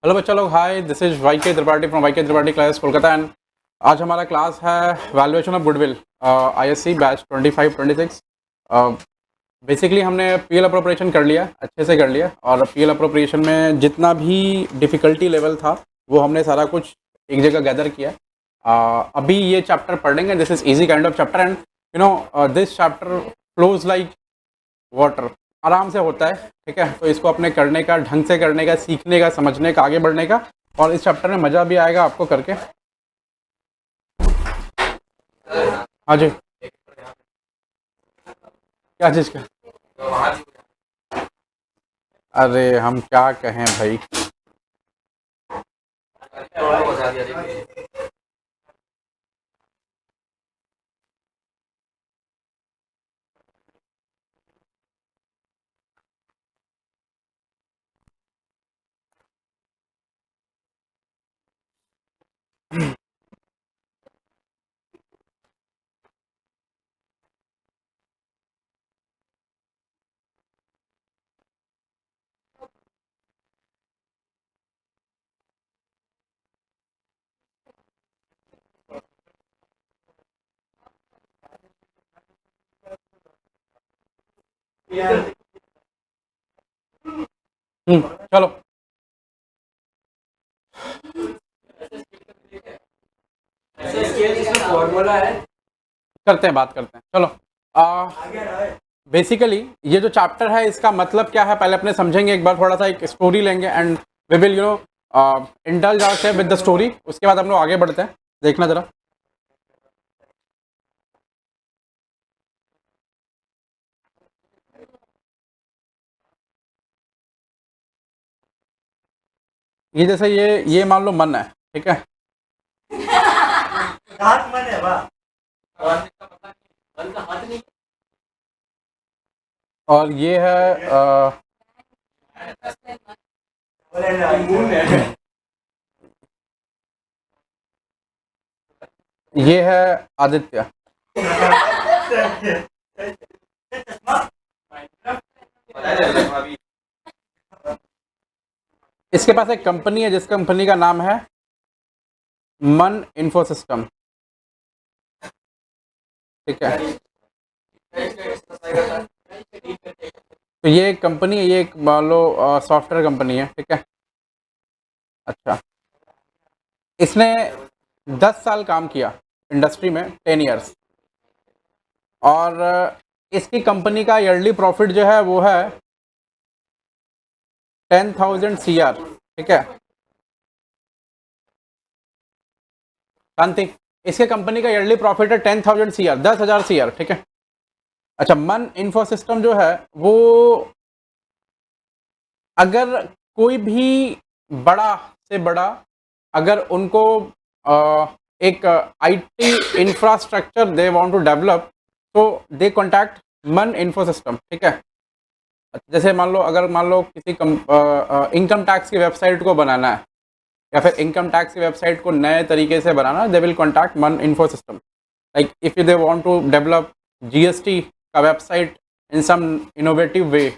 Hello बच्चा लोग, हाय, this is why के त्रिपाठी फ्रॉम वाई के त्रिपाठी क्लास कोलकाता। एंड आज हमारा क्लास है valuation of goodwill, ISC batch 25-26। Basically हमने पीएल अप्रोप्रिएशन कर लिया, अच्छे से कर लिया, और पीएल अप्रोप्रिएशन में जितना भी डिफ़िकल्टी लेवल था वो हमने सारा कुछ एक जगह गैदर किया। अभी ये चैप्टर पढ़ेंगे, this is easy kind of chapter, and this chapter flows like water, आराम से होता है। ठीक है, तो इसको अपने करने का, ढंग से करने का, सीखने का, समझने का, आगे बढ़ने का, और इस चैप्टर में मज़ा भी आएगा आपको करके। हाँ जी, क्या चीज़ का? अरे हम क्या कहें भाई। चलो फॉर्मूला है, करते हैं, बात करते हैं। चलो, बेसिकली ये जो चैप्टर है इसका मतलब क्या है पहले अपने समझेंगे। एक बार थोड़ा सा एक स्टोरी लेंगे and we will indulge ourselves with the story. उसके बाद हम लोग आगे बढ़ते हैं। देखना जरा, ये जैसे ये मान लो मन है, ठीक है, मन है वाह। और ये है ये है आदित्य। इसके पास एक कंपनी है जिस कंपनी का नाम है मन इन्फो सिस्टम। ठीक है, तो ये एक कंपनी है, ये एक मान लो सॉफ्टवेयर कंपनी है। ठीक है, अच्छा, इसने 10 साल काम किया इंडस्ट्री में, 10 ईयर्स, और इसकी कंपनी का ईयरली प्रॉफिट जो है वो है 10,000 CR। ठीक है, शांति, इसके कंपनी का ईयरली प्रॉफिट है 10,000 CR, 10,000 CR। ठीक है, अच्छा, मन इन्फो सिस्टम जो है वो, अगर कोई भी बड़ा से बड़ा, अगर उनको एक IT infrastructure they want to develop, तो they contact Man Info System. ठीक है, जैसे मान लो, अगर मान लो किसी इनकम टैक्स की वेबसाइट को बनाना है, या फिर इनकम टैक्स की वेबसाइट को नए तरीके से बनाना, they will contact Man Info System. Like if they want to develop GST का website in some innovative way,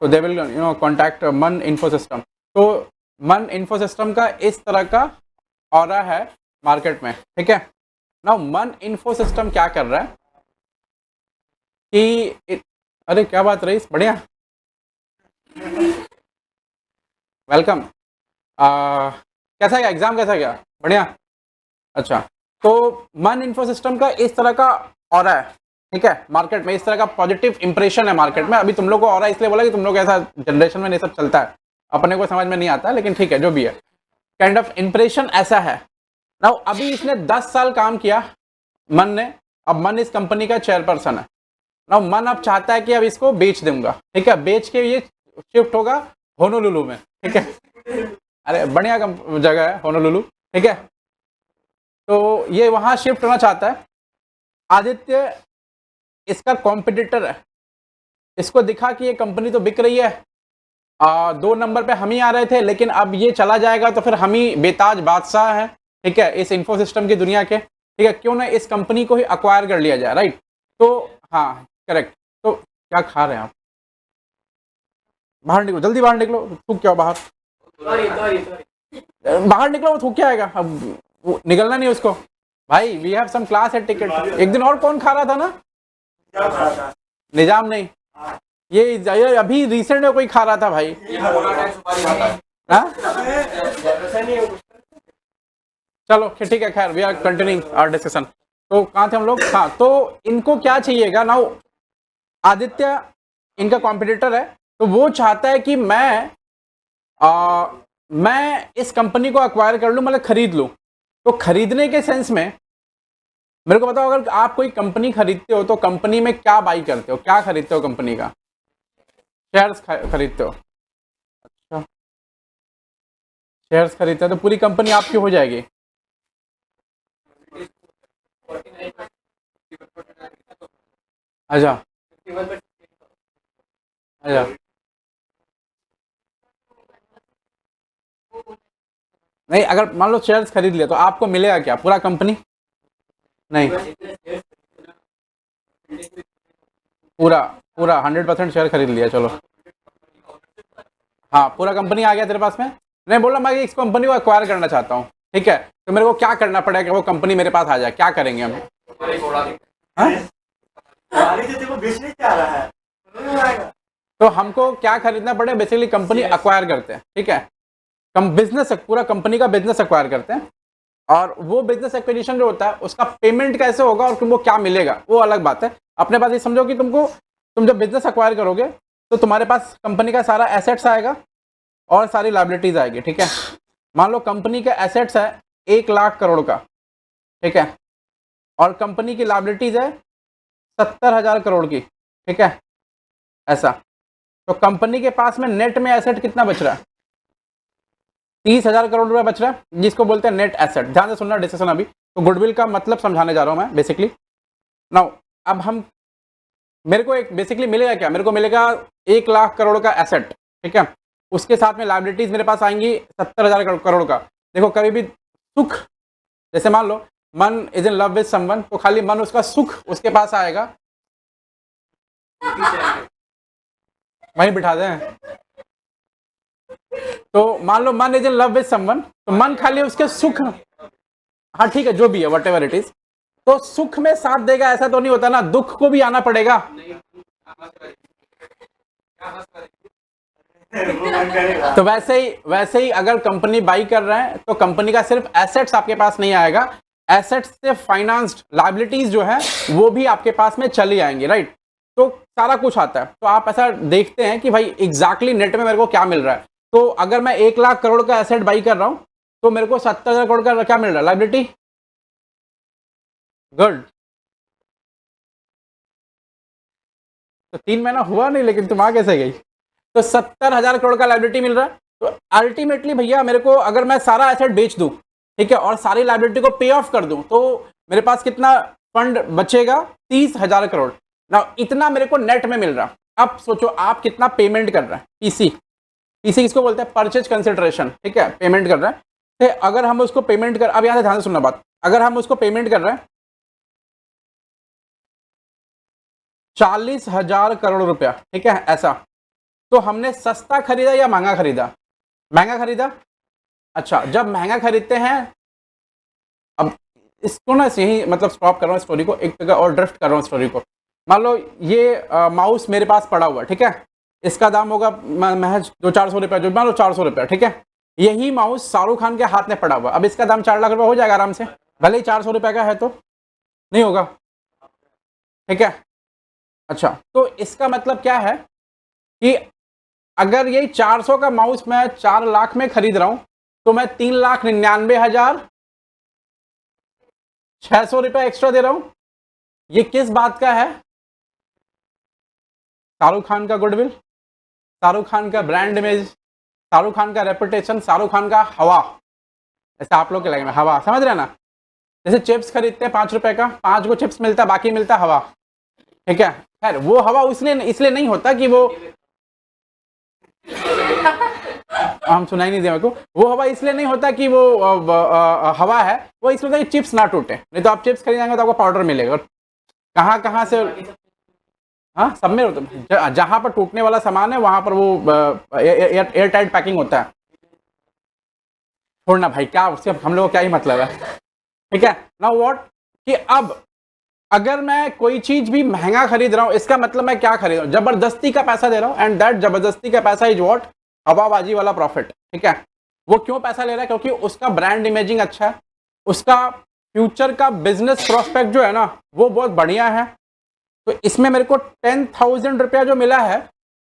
तो they will contact Man Info System. तो मन इन्फो सिस्टम का इस तरह का ऑरा है मार्केट में। ठीक है, नाउ मन इन्फो सिस्टम क्या कर रहा है कि अरे क्या बात रही, बढ़िया, वेलकम। कैसा गया एग्जाम, कैसा गया? बढ़िया, अच्छा। तो मन इन्फो सिस्टम का इस तरह का ऑरा है, ठीक है, मार्केट में इस तरह का पॉजिटिव इंप्रेशन है मार्केट में। अभी तुम लोग को ऑरा इसलिए बोला कि तुम लोग ऐसा जनरेशन में नहीं सब चलता है, अपने को समझ में नहीं आता, लेकिन ठीक है, जो भी है, काइंड ऑफ इंप्रेशन ऐसा है। नाउ अभी इसने 10 साल काम किया मन ने, अब मन इस कंपनी का चेयरपर्सन है। नाउ मन अब चाहता है कि अब इसको बेच दूंगा। ठीक है, बेच के ये शिफ्ट होगा होनोलुलु में। ठीक है, अरे बढ़िया जगह है होनोलुलु। ठीक है, तो ये वहां शिफ्ट होना चाहता है। आदित्य इसका कॉम्पिटिटर है, इसको दिखा कि ये कंपनी तो बिक रही है, 2 नंबर पे हम ही आ रहे थे, लेकिन अब ये चला जाएगा तो फिर हम ही बेताज बादशाह हैं, ठीक है, इस इन्फो सिस्टम की दुनिया के। ठीक है, क्यों ना इस कंपनी को ही अक्वायर कर लिया जाए, राइट? तो हाँ, करेक्ट। तो क्या खा रहे हैं आप? बाहर निकलो, जल्दी बाहर निकलो, थूक क्या बाहर। बाहर निकला वो थूक के आएगा, अब वो निकलना नहीं उसको। भाई we have some class at ticket. एक दिन और कौन खा रहा था ना, निजाम नहीं, ये अभी रिसेंट में कोई खा रहा था भाई। हाँ चलो ठीक है, खैर we are continuing our discussion. तो कहाँ थे हम लोग? हाँ, तो इनको क्या चाहिएगा नाउ, आदित्य इनका कॉम्पिटिटर है, तो वो चाहता है कि मैं इस कंपनी को अक्वायर कर लूं, मतलब खरीद लूं। तो खरीदने के सेंस में मेरे को बताओ, अगर आप कोई कंपनी खरीदते हो तो कंपनी में क्या बाई करते हो, क्या खरीदते हो कंपनी का? शेयर्स खरीदते हो। अच्छा, शेयर्स खरीदते हो तो पूरी कंपनी आपकी हो जाएगी। अच्छा अच्छा, नहीं अगर मान लो शेयर्स खरीद लिया तो आपको मिलेगा क्या, पूरा कंपनी? नहीं, पूरा पूरा 100% शेयर खरीद लिया, चलो हाँ पूरा कंपनी आ गया तेरे पास में। नहीं बोला मैं इस कंपनी को एक्वायर करना चाहता हूँ, ठीक है, तो मेरे को क्या करना पड़ेगा कि वो कंपनी मेरे पास आ जाए, क्या करेंगे हम? हाँ? तो हमको क्या खरीदना पड़ेगा, बेसिकली कंपनी एक्वायर करते हैं, ठीक है, कम बिजनेस, पूरा कंपनी का बिजनेस एक्वायर करते हैं। और वो बिजनेस एक्विजिशन जो होता है उसका पेमेंट कैसे होगा और तुमको क्या मिलेगा वो अलग बात है। अपने पास ये समझो कि तुम जब बिजनेस एक्वायर करोगे तो तुम्हारे पास कंपनी का सारा एसेट्स आएगा और सारी लाइबिलिटीज आएगी, ठीक है। मान लो कंपनी का एसेट्स है 1 लाख करोड़ का, ठीक है, और कंपनी की लाइबिलिटीज है 70,000 करोड़ की, ठीक है, ऐसा। तो कंपनी के पास में नेट में एसेट कितना बच रहा है? 30,000 करोड़ रुपए बच रहा है, जिसको बोलते हैं नेट एसेट। ध्यान से सुनना डिस्कशन अभी, तो गुडविल का मतलब समझाने जा रहा हूं मैं बेसिकली। नाउ अब हम, मेरे को एक बेसिकली मिलेगा क्या, मेरे को मिलेगा 1 लाख करोड़ का एसेट, ठीक है, उसके साथ में लाइबिलिटीज मेरे पास आएंगी 70,000 करोड़ का। देखो कभी भी सुख, जैसे मान लो मन is in love with someone, तो खाली मन उसका सुख उसके पास आएगा, वहीं बिठा दें। तो मान लो मन is in love with someone, तो मन खाली उसके सुख, हाँ ठीक है जो भी है वट एवर इट इज, तो सुख में साथ देगा ऐसा तो नहीं होता ना, दुख को भी आना पड़ेगा। तो वैसे ही अगर कंपनी बाई कर रहे हैं तो कंपनी का सिर्फ एसेट्स आपके पास नहीं आएगा, एसेट्स से फाइनेंस्ड लाइबिलिटीज जो है वो भी आपके पास में चली आएंगी, राइट। तो सारा कुछ आता है, तो आप ऐसा देखते हैं कि भाई एग्जैक्टली नेट में मेरे को क्या मिल रहा है। तो अगर मैं 1 लाख करोड़ का एसेट बाई कर रहा हूं तो मेरे को 70,000 करोड़ का क्या मिल रहा है, लाइबिलिटी। गुड। तो 3 महीना हुआ नहीं लेकिन तुम आ कैसे गई? तो 70,000 करोड़ का लाइबिलिटी मिल रहा है। तो अल्टीमेटली भैया मेरे को अगर मैं सारा एसेट बेच दूं, ठीक है, और सारी लाइबिलिटी को पे ऑफ कर दूं, तो मेरे पास कितना फंड बचेगा? 30,000 करोड़ ना, इतना मेरे को नेट में मिल रहा। अब सोचो आप कितना पेमेंट कर रहे हैं, पीसी। पीसी किसको बोलते हैं? परचेज कंसिडरेशन, ठीक है, पेमेंट कर रहे हैं। तो अगर हम उसको पेमेंट कर, अब यहां से ध्यान से सुनना बात, अगर हम उसको पेमेंट कर रहे हैं 40,000 करोड़ रुपया, ठीक है, ऐसा, तो हमने सस्ता खरीदा या महंगा खरीदा? महंगा खरीदा। अच्छा, जब महंगा खरीदते हैं, अब इसको ना यही मतलब स्टॉप कर रहा हूँ स्टोरी को, एक जगह और ड्रिफ्ट कर रहा हूँ स्टोरी को। मान लो ये माउस मेरे पास पड़ा हुआ, ठीक है, इसका दाम होगा महज 200-400 रुपया, जो मान लो 400 रुपया, ठीक है। यही माउस शाहरुख खान के हाथ में पड़ा हुआ, अब इसका दाम 4 लाख रुपया हो जाएगा आराम से, भले ही 400 रुपया का है तो नहीं होगा, ठीक है। अच्छा, तो इसका मतलब क्या है कि अगर यही 400 का माउस मैं 4 लाख में खरीद रहा हूं तो मैं 3,99,600 रुपया एक्स्ट्रा दे रहा हूं। ये किस बात का है? शाहरुख खान का गुडविल, शाहरुख खान का ब्रांड इमेज, शाहरुख खान का रेपुटेशन, शाहरुख खान का हवा, ऐसे आप लोग के लगे में हवा, समझ रहे हैं ना। जैसे चिप्स खरीदते हैं 5 रुपए का, 5 को चिप्स मिलता है, बाकी मिलता हवा, ठीक है। खैर वो हवा इसलिए नहीं होता कि वो हम सुनाई नहीं दिया मेरे को, वो हवा इसलिए नहीं होता कि वो हवा है, वो इसलिए होता है कि चिप्स ना टूटे, नहीं तो आप चिप्स खरीदेंगे तो आपको पाउडर मिलेगा। कहाँ कहाँ से, हाँ सब में होता है, जहां पर टूटने वाला सामान है वहां पर वो एयर टाइट पैकिंग होता है। छोड़ना भाई, क्या उससे हम लोग को क्या ही मतलब है, ठीक है। नाउ व्हाट कि अब अगर मैं कोई चीज भी महंगा खरीद रहा हूं, इसका मतलब मैं क्या खरीद रहा हूं, जबरदस्ती का पैसा दे रहा हूं, एंड दैट जबरदस्ती का पैसा इज व्हाट, हवाबाजी वाला प्रॉफिट, ठीक है। वो क्यों पैसा ले रहा है, क्योंकि उसका ब्रांड इमेजिंग अच्छा है, उसका फ्यूचर का बिजनेस प्रोस्पेक्ट जो है ना वो बहुत बढ़िया है। तो इसमें मेरे को 10,000 रुपया जो मिला है,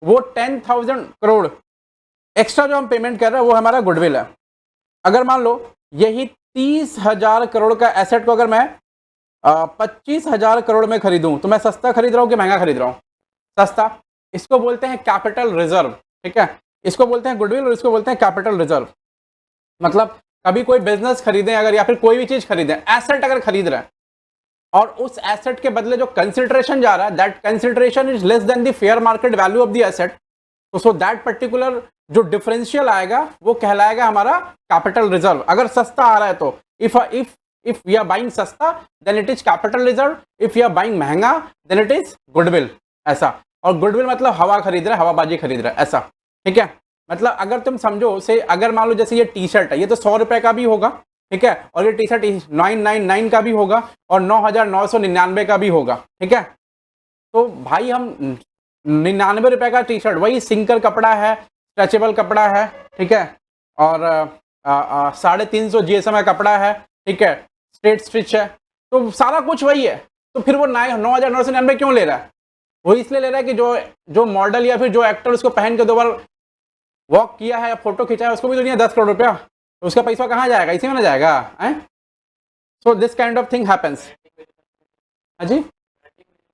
वो 10,000 करोड़ एक्स्ट्रा जो हम पेमेंट कर रहे हैं वो हमारा गुडविल है। अगर मान लो यही 30,000 करोड़ का एसेट को अगर मैं 25,000 करोड़ में खरीदूं, तो मैं सस्ता खरीद रहा हूं कि महंगा खरीद रहा हूं? सस्ता। इसको बोलते हैं कैपिटल रिजर्व, ठीक है। इसको बोलते हैं गुडविल और इसको बोलते हैं कैपिटल रिजर्व। मतलब कभी कोई बिजनेस खरीदें अगर, या फिर कोई भी चीज खरीदें, एसेट अगर खरीद रहे हैं और उस एसेट के बदले जो कंसिडरेशन जा रहा है, that consideration is less than the fair market value of the asset, तो सो दैट पर्टिकुलर जो डिफरेंशियल आएगा वो कहलाएगा हमारा कैपिटल रिजर्व। अगर सस्ता आ रहा है तो इफ वी आर बाइंग सस्ता then it is capital reserve, if you are buying महंगा देन इट इज गुडविल, ऐसा। और गुडविल मतलब हवा खरीद रहा है, हवाबाजी खरीद रहा है, ऐसा, ठीक है। मतलब अगर तुम समझो से, अगर मान लो जैसे ये टी शर्ट है, ये तो 100 रुपए का भी होगा, ठीक है, और ये टी शर्ट 999 का भी होगा और 9,999 का भी होगा, ठीक है। तो भाई हम 99 रुपए का टी शर्ट, वही सिंकर कपड़ा है, स्ट्रेचेबल कपड़ा है, ठीक है, और 350 GSM का कपड़ा है, ठीक है, स्ट्रेट स्टिच है, तो सारा कुछ वही है। तो फिर वो 9,999 क्यों ले रहा है? वो इसलिए ले रहा है कि जो मॉडल या फिर जो एक्टर उसको पहन के 2 बार वॉक किया है या फोटो खिंचा है, उसको भी तो नहीं है 10 करोड़ रुपया, तो उसका पैसा कहाँ जाएगा? इसी में ना जाएगा। So this kind of thing happens. हाँ जी,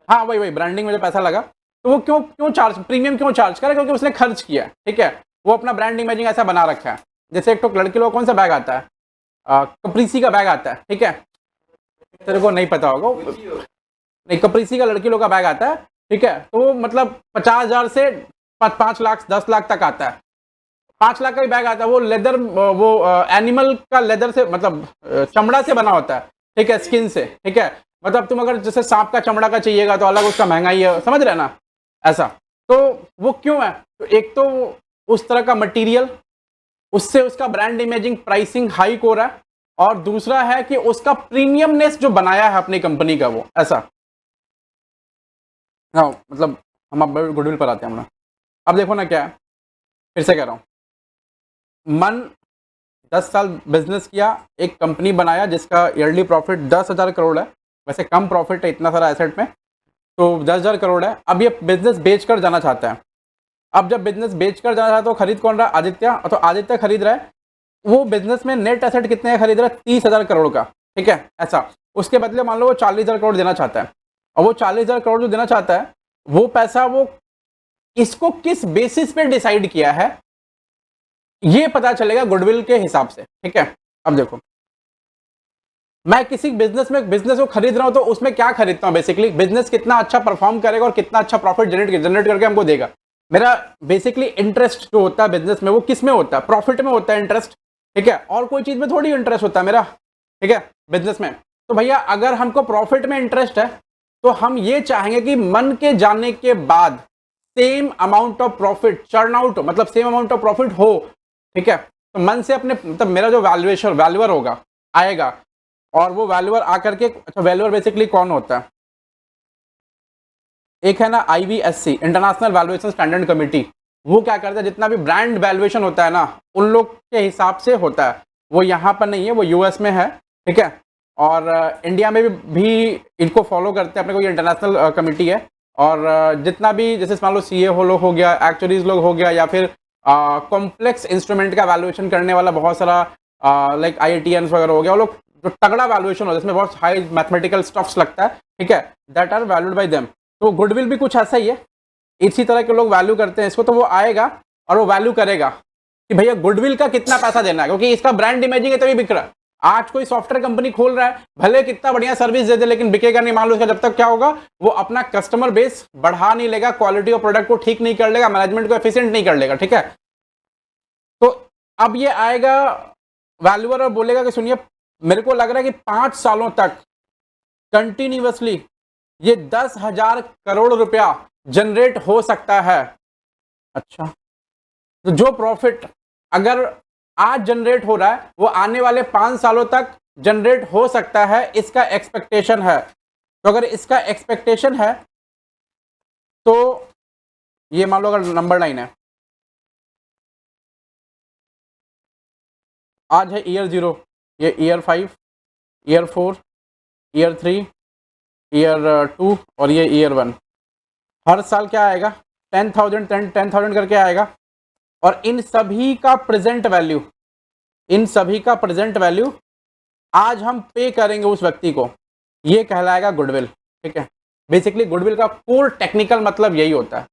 हाँ वही ब्रांडिंग में जो पैसा लगा, तो वो क्यों चार्ज, प्रीमियम क्यों चार्ज करे? क्योंकि उसने खर्च किया, ठीक है, वो अपना ब्रांड इमेजिंग ऐसा बना रखा है। जैसे एक तो लड़के लोग कौन सा बैग आता है, कप्रीसी का बैग आता है, ठीक है, तेरे को नहीं पता होगा, नहीं, कप्रीसी का लड़की लोग का बैग आता है, ठीक है, तो वो मतलब 50,000 से 5 लाख 10 लाख तक आता है। 5 लाख का ही बैग आता है, वो लेदर, वो एनिमल का लेदर से, मतलब चमड़ा से बना होता है, ठीक है, स्किन से, ठीक है। मतलब तुम अगर जैसे सांप का चमड़ा का चाहिएगा तो अलग उसका महंगाई है, समझ रहे ना, ऐसा। तो वो क्यों है? तो एक तो उस तरह का मटेरियल, उससे उसका ब्रांड इमेजिंग प्राइसिंग हाइक हो रहा है, और दूसरा है कि उसका प्रीमियमनेस जो बनाया है अपनी कंपनी का, वो ऐसा। हाँ, मतलब हम अब गुडविल पर आते हैं हम। अब देखो ना क्या है, फिर से कह रहा हूँ, मन 10 साल बिजनेस किया, एक कंपनी बनाया जिसका ईयरली प्रॉफिट 10,000 करोड़ है, वैसे कम प्रॉफिट है इतना सारा एसेट में, तो 10,000 करोड़ है। अब ये बिजनेस बेच कर जाना चाहता है। अब जब बिजनेस बेच कर जाना चाहता है तो खरीद कौन रहा है? आदित्य। तो आदित्य खरीद रहा है, वो बिजनेस में नेट एसेट कितने का खरीद रहा है? 30,000 करोड़ का, ठीक है, ऐसा। उसके बदले मान लो वो 40,000 करोड़ देना चाहता है, और वो 40,000 करोड़ जो देना चाहता है, वो पैसा वो इसको किस बेसिस पे डिसाइड किया है, ये पता चलेगा गुडविल के हिसाब से, ठीक है। अब देखो, मैं किसी बिजनेस को खरीद रहा हूं तो उसमें क्या खरीदता हूं? बेसिकली बिजनेस कितना अच्छा परफॉर्म करेगा और कितना अच्छा प्रॉफिट जनरेट करके हमको देगा। मेरा बेसिकली इंटरेस्ट जो होता है बिजनेस में, वो किस में होता है? प्रॉफिट में होता है इंटरेस्ट, ठीक है, और कोई चीज में थोड़ी इंटरेस्ट होता है मेरा, ठीक है, बिजनेस में। तो भैया अगर हमको प्रॉफिट में इंटरेस्ट है तो हम ये चाहेंगे कि मन के जाने के बाद same amount of profit churn out हो, मतलब सेम अमाउंट ऑफ प्रॉफिट हो, ठीक है। तो मन से अपने, मतलब मेरा जो वैल्यूअर होगा आएगा, और वो वैल्यूअर आकर के, अच्छा वैल्यूअर बेसिकली कौन होता है? एक है ना IVSC, international valuation standard committee. वो क्या करता है, जितना भी ब्रांड वैल्यूएशन होता है ना, उन लोग के हिसाब से होता है। वो यहाँ पर नहीं है, वो US में है, ठीक है, और इंडिया में भी इनको फॉलो करते हैं, अपने कोई इंटरनेशनल कमेटी है। और जितना भी जैसे मान लो CA हो गया, एक्चुअरीज लोग हो गया, या फिर कॉम्प्लेक्स इंस्ट्रूमेंट का वैल्यूएशन करने वाला बहुत सारा लाइक IITians वगैरह हो गया, वो लोग जो तगड़ा वैल्यूएशन होता है, जिसमें बहुत हाई मैथमेटिकल स्टफ्स लगता है, ठीक है, that are valued by them. तो गुडविल भी कुछ ऐसा ही है, इसी तरह के लोग वैल्यू करते हैं इसको। तो वो आएगा और वो वैल्यू करेगा कि भैया गुडविल का कितना पैसा देना है, क्योंकि इसका ब्रांड इमेजिंग है तभी बिक रहा है। आज कोई सॉफ्टवेयर कंपनी खोल रहा है, भले कितना बढ़िया सर्विस दे दे, लेकिन बिकेगा नहीं। मान लो उसका, जब तक क्या होगा, वो अपना कस्टमर बेस बढ़ा नहीं लेगा, क्वालिटी ऑफ प्रोडक्ट को ठीक नहीं कर लेगा, मैनेजमेंट को एफिशिएंट नहीं कर लेगा, ठीक है। तो अब ये आएगा वैल्यूअर और बोलेगा कि सुनिए, मेरे को लग रहा है कि 5 सालों तक कंटिन्यूअसली ये 10,000 करोड़ रुपया जनरेट हो सकता है। अच्छा, तो जो प्रॉफिट अगर आज जनरेट हो रहा है वो आने वाले 5 सालों तक जनरेट हो सकता है, इसका एक्सपेक्टेशन है। तो अगर इसका एक्सपेक्टेशन है तो ये मान लो अगर नंबर 9 है, आज है ईयर 0, ये ईयर 5, ईयर 4, ईयर 3, ईयर 2 और ये ईयर 1। हर साल क्या आएगा? 10,000 करके आएगा। और इन सभी का प्रेजेंट वैल्यू, इन सभी का प्रेजेंट वैल्यू आज हम पे करेंगे उस व्यक्ति को, ये कहलाएगा गुडविल। ठीक है, बेसिकली गुडविल का कोर टेक्निकल मतलब यही होता है।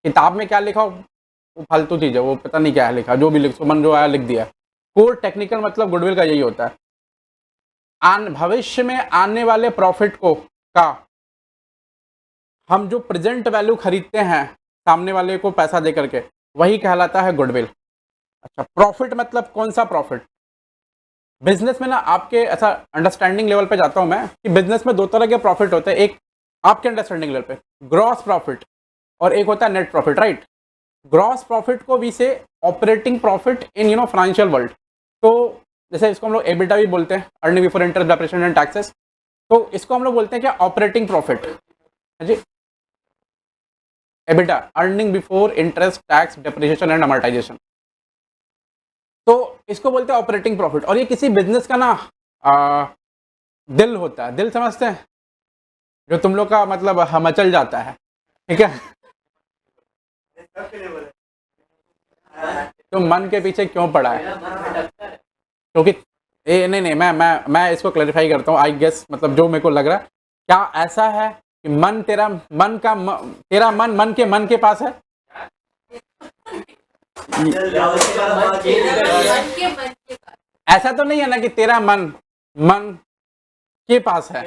किताब में क्या लिखा हो वो फालतू चीज है, वो पता नहीं क्या है लिखा, जो भी लिख मन जो आया लिख दिया। कोर टेक्निकल मतलब गुडविल का यही होता है। भविष्य में आने वाले प्रॉफिट को का हम जो प्रेजेंट वैल्यू खरीदते हैं सामने वाले को पैसा दे करके, वही कहलाता है गुडविल। अच्छा, प्रॉफिट मतलब कौन सा प्रॉफिट? बिजनेस में ना आपके ऐसा अंडरस्टैंडिंग लेवल पे जाता हूं मैं कि बिजनेस में दो तरह के प्रॉफिट होते हैं। एक आपके अंडरस्टैंडिंग लेवल पे ग्रॉस प्रॉफिट और एक होता है net profit, right? Gross profit को भी से operating profit in financial world. तो जैसे इसको हम लोग एबिटा भी बोलते हैं, earning before interest depreciation and taxes. तो इसको हम लोग बोलते हैं क्या? ऑपरेटिंग प्रॉफिट जी, EBITDA, earning before interest tax depreciation and amortization. तो इसको बोलते हैं ऑपरेटिंग प्रॉफिट। और ये किसी बिजनेस का ना दिल होता है। दिल समझते हैं? जो तुम लोग का मतलब मचल जाता है, ठीक है? तो मन के पीछे क्यों पड़ा है? क्योंकि नहीं नहीं, मैं इसको क्लैरिफाई करता हूँ। आई गेस मतलब जो मेरे को लग रहा है, क्या ऐसा है कि मन तेरा तेरा मन के मन के पास है? ऐसा तो नहीं है ना कि तेरा मन के पास है?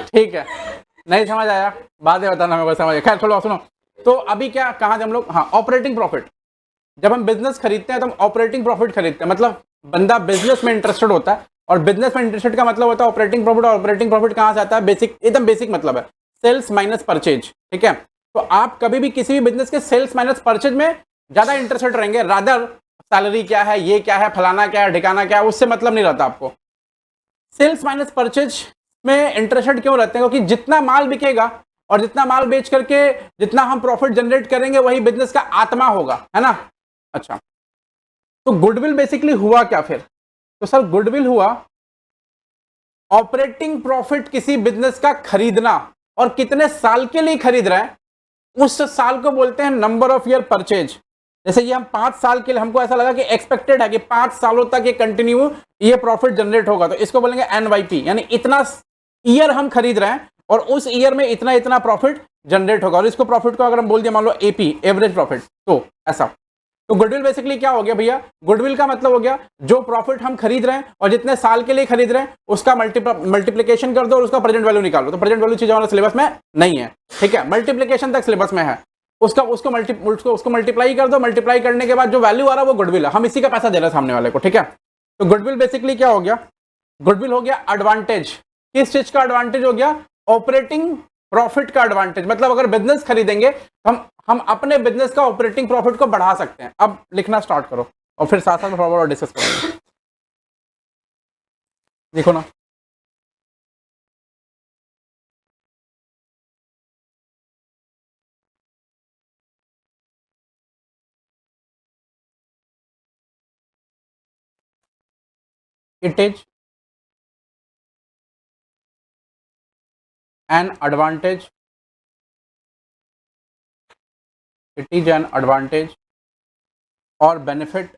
ठीक है, नहीं समझ आया, बाद में बताना, मेरे को समझ। खैर चलो सुनो। तो अभी क्या कहा हम लोग? हाँ, ऑपरेटिंग प्रॉफिट। जब हम बिजनेस खरीदते हैं तो हम ऑपरेटिंग प्रॉफिट खरीदते हैं। मतलब बंदा बिजनेस में इंटरेस्टेड होता है, और बिजनेस में इंटरेस्टेड का मतलब होता है ऑपरेटिंग प्रॉफिट। और ऑपरेटिंग प्रॉफिट कहां से आता है? बेसिक, एकदम बेसिक मतलब है सेल्स माइनस परचेज। ठीक है, तो आप कभी भी किसी भी बिजनेस के सेल्स माइनस परचेज में ज्यादा इंटरेस्टेड रहेंगे। रादर सैलरी क्या है, ये क्या है, फलाना क्या है, ठिकाना क्या है, उससे मतलब नहीं रहता आपको। सेल्स माइनस परचेज में इंटरेस्टेड क्यों रहते हैं? क्योंकि जितना माल बिकेगा और जितना माल बेच करके जितना हम प्रॉफिट जनरेट करेंगे, वही बिजनेस का आत्मा होगा, है ना? अच्छा, तो गुडविल बेसिकली हुआ क्या फिर? तो सर गुडविल हुआ ऑपरेटिंग प्रॉफिट, किसी बिजनेस का खरीदना। और कितने साल के लिए खरीद रहे हैं, उस साल को बोलते हैं नंबर ऑफ ईयर परचेज। जैसे ये हम 5 साल के लिए, हमको ऐसा लगा कि एक्सपेक्टेड है कि 5 सालों तक ये कंटिन्यू ये प्रॉफिट जनरेट होगा, तो इसको बोलेंगे एनवाईपी, यानी इतना ईयर हम खरीद रहे हैं और उस ईयर में इतना इतना प्रॉफिट जनरेट होगा। और इसको प्रॉफिट को अगर हम बोल दिया मान लो एपी, एवरेज प्रॉफिट, तो ऐसा। तो गुडविल बेसिकली क्या हो गया भैया? गुडविल का मतलब हो गया जो प्रॉफिट हम खरीद रहे हैं और जितने साल के लिए खरीद रहे हैं, उसका मल्टीप्लीकेशन कर दो और उसका प्रेजेंट वैल्यू निकाल लो। तो प्रेजेंट वैल्यू चीज हमारे सिलेबस में नहीं है, ठीक है? मल्टीप्लीकेशन तक सिलेबस में है। उसको मल्टीप्लाई कर दो। मल्टीप्लाई करने के बाद जो वैल्यू आ रहा है वो गुडविल है। हम इसी का पैसा दे रहे हैं सामने वाले को, ठीक है? तो गुडविल बेसिकली क्या हो गया? गुडविल हो गया एडवांटेज। किस चीज का एडवांटेज हो गया? ऑपरेटिंग प्रॉफिट का एडवांटेज। मतलब अगर बिजनेस खरीदेंगे तो हम अपने बिजनेस का ऑपरेटिंग प्रॉफिट को बढ़ा सकते हैं। अब लिखना स्टार्ट करो और फिर साथ साथ फॉरवर्ड और डिस्कस करेंगे। देखो ना, it is an advantage, it is an advantage और benefit,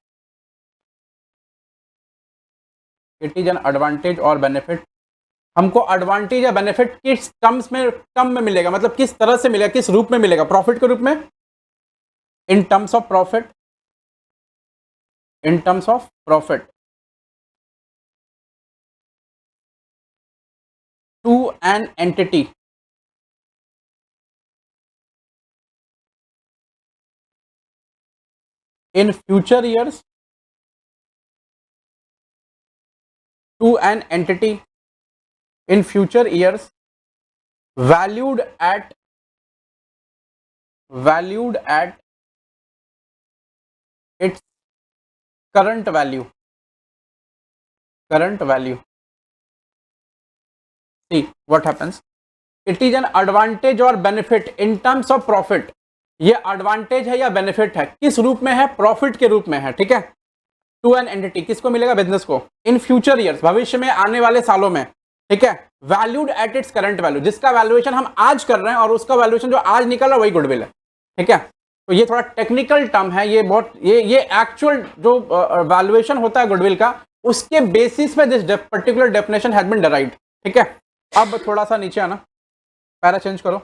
it is an advantage और बेनिफिट। हमको एडवांटेज या बेनिफिट किस टर्म में मिलेगा? मतलब किस तरह से मिलेगा, किस रूप में मिलेगा? प्रॉफिट के रूप में, in terms of profit, in terms of profit to an entity in future years, to an entity in future years valued at its current value. See what happens. It is an advantage or benefit in terms of profit. ये advantage है या benefit है, किस रूप में है? Profit के रूप में है, ठीक है। टू एन एंटिटी, किसको मिलेगा? बिजनेस को। इन फ्यूचर ईयर्स, भविष्य में, आने वाले सालों में, ठीक है। Valued at its current value, जिसका वैल्यूएशन हम आज कर रहे हैं और उसका वैल्यूएशन जो आज निकल रहा है वही गुडविल है, ठीक है। तो ये थोड़ा टेक्निकल टर्म है, ये बहुत ये एक्चुअल जो वैल्यूएशन होता है गुडविल का, उसके बेसिस पे this particular definition has been derived, ठीक है। अब थोड़ा सा नीचे आना, पैरा चेंज करो,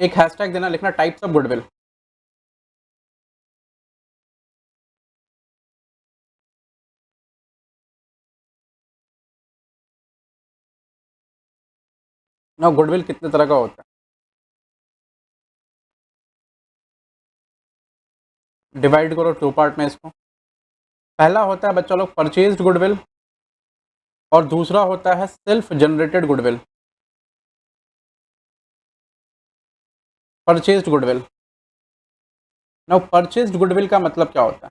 एक हैशटैग देना, लिखना टाइप्स ऑफ गुडविल। ना गुडविल कितने तरह का होता है, डिवाइड करो टू पार्ट में इसको। पहला होता है बच्चा लोग परचेज्ड गुडविल और दूसरा होता है self generated goodwill. Purchased goodwill, now purchased goodwill का मतलब क्या होता है,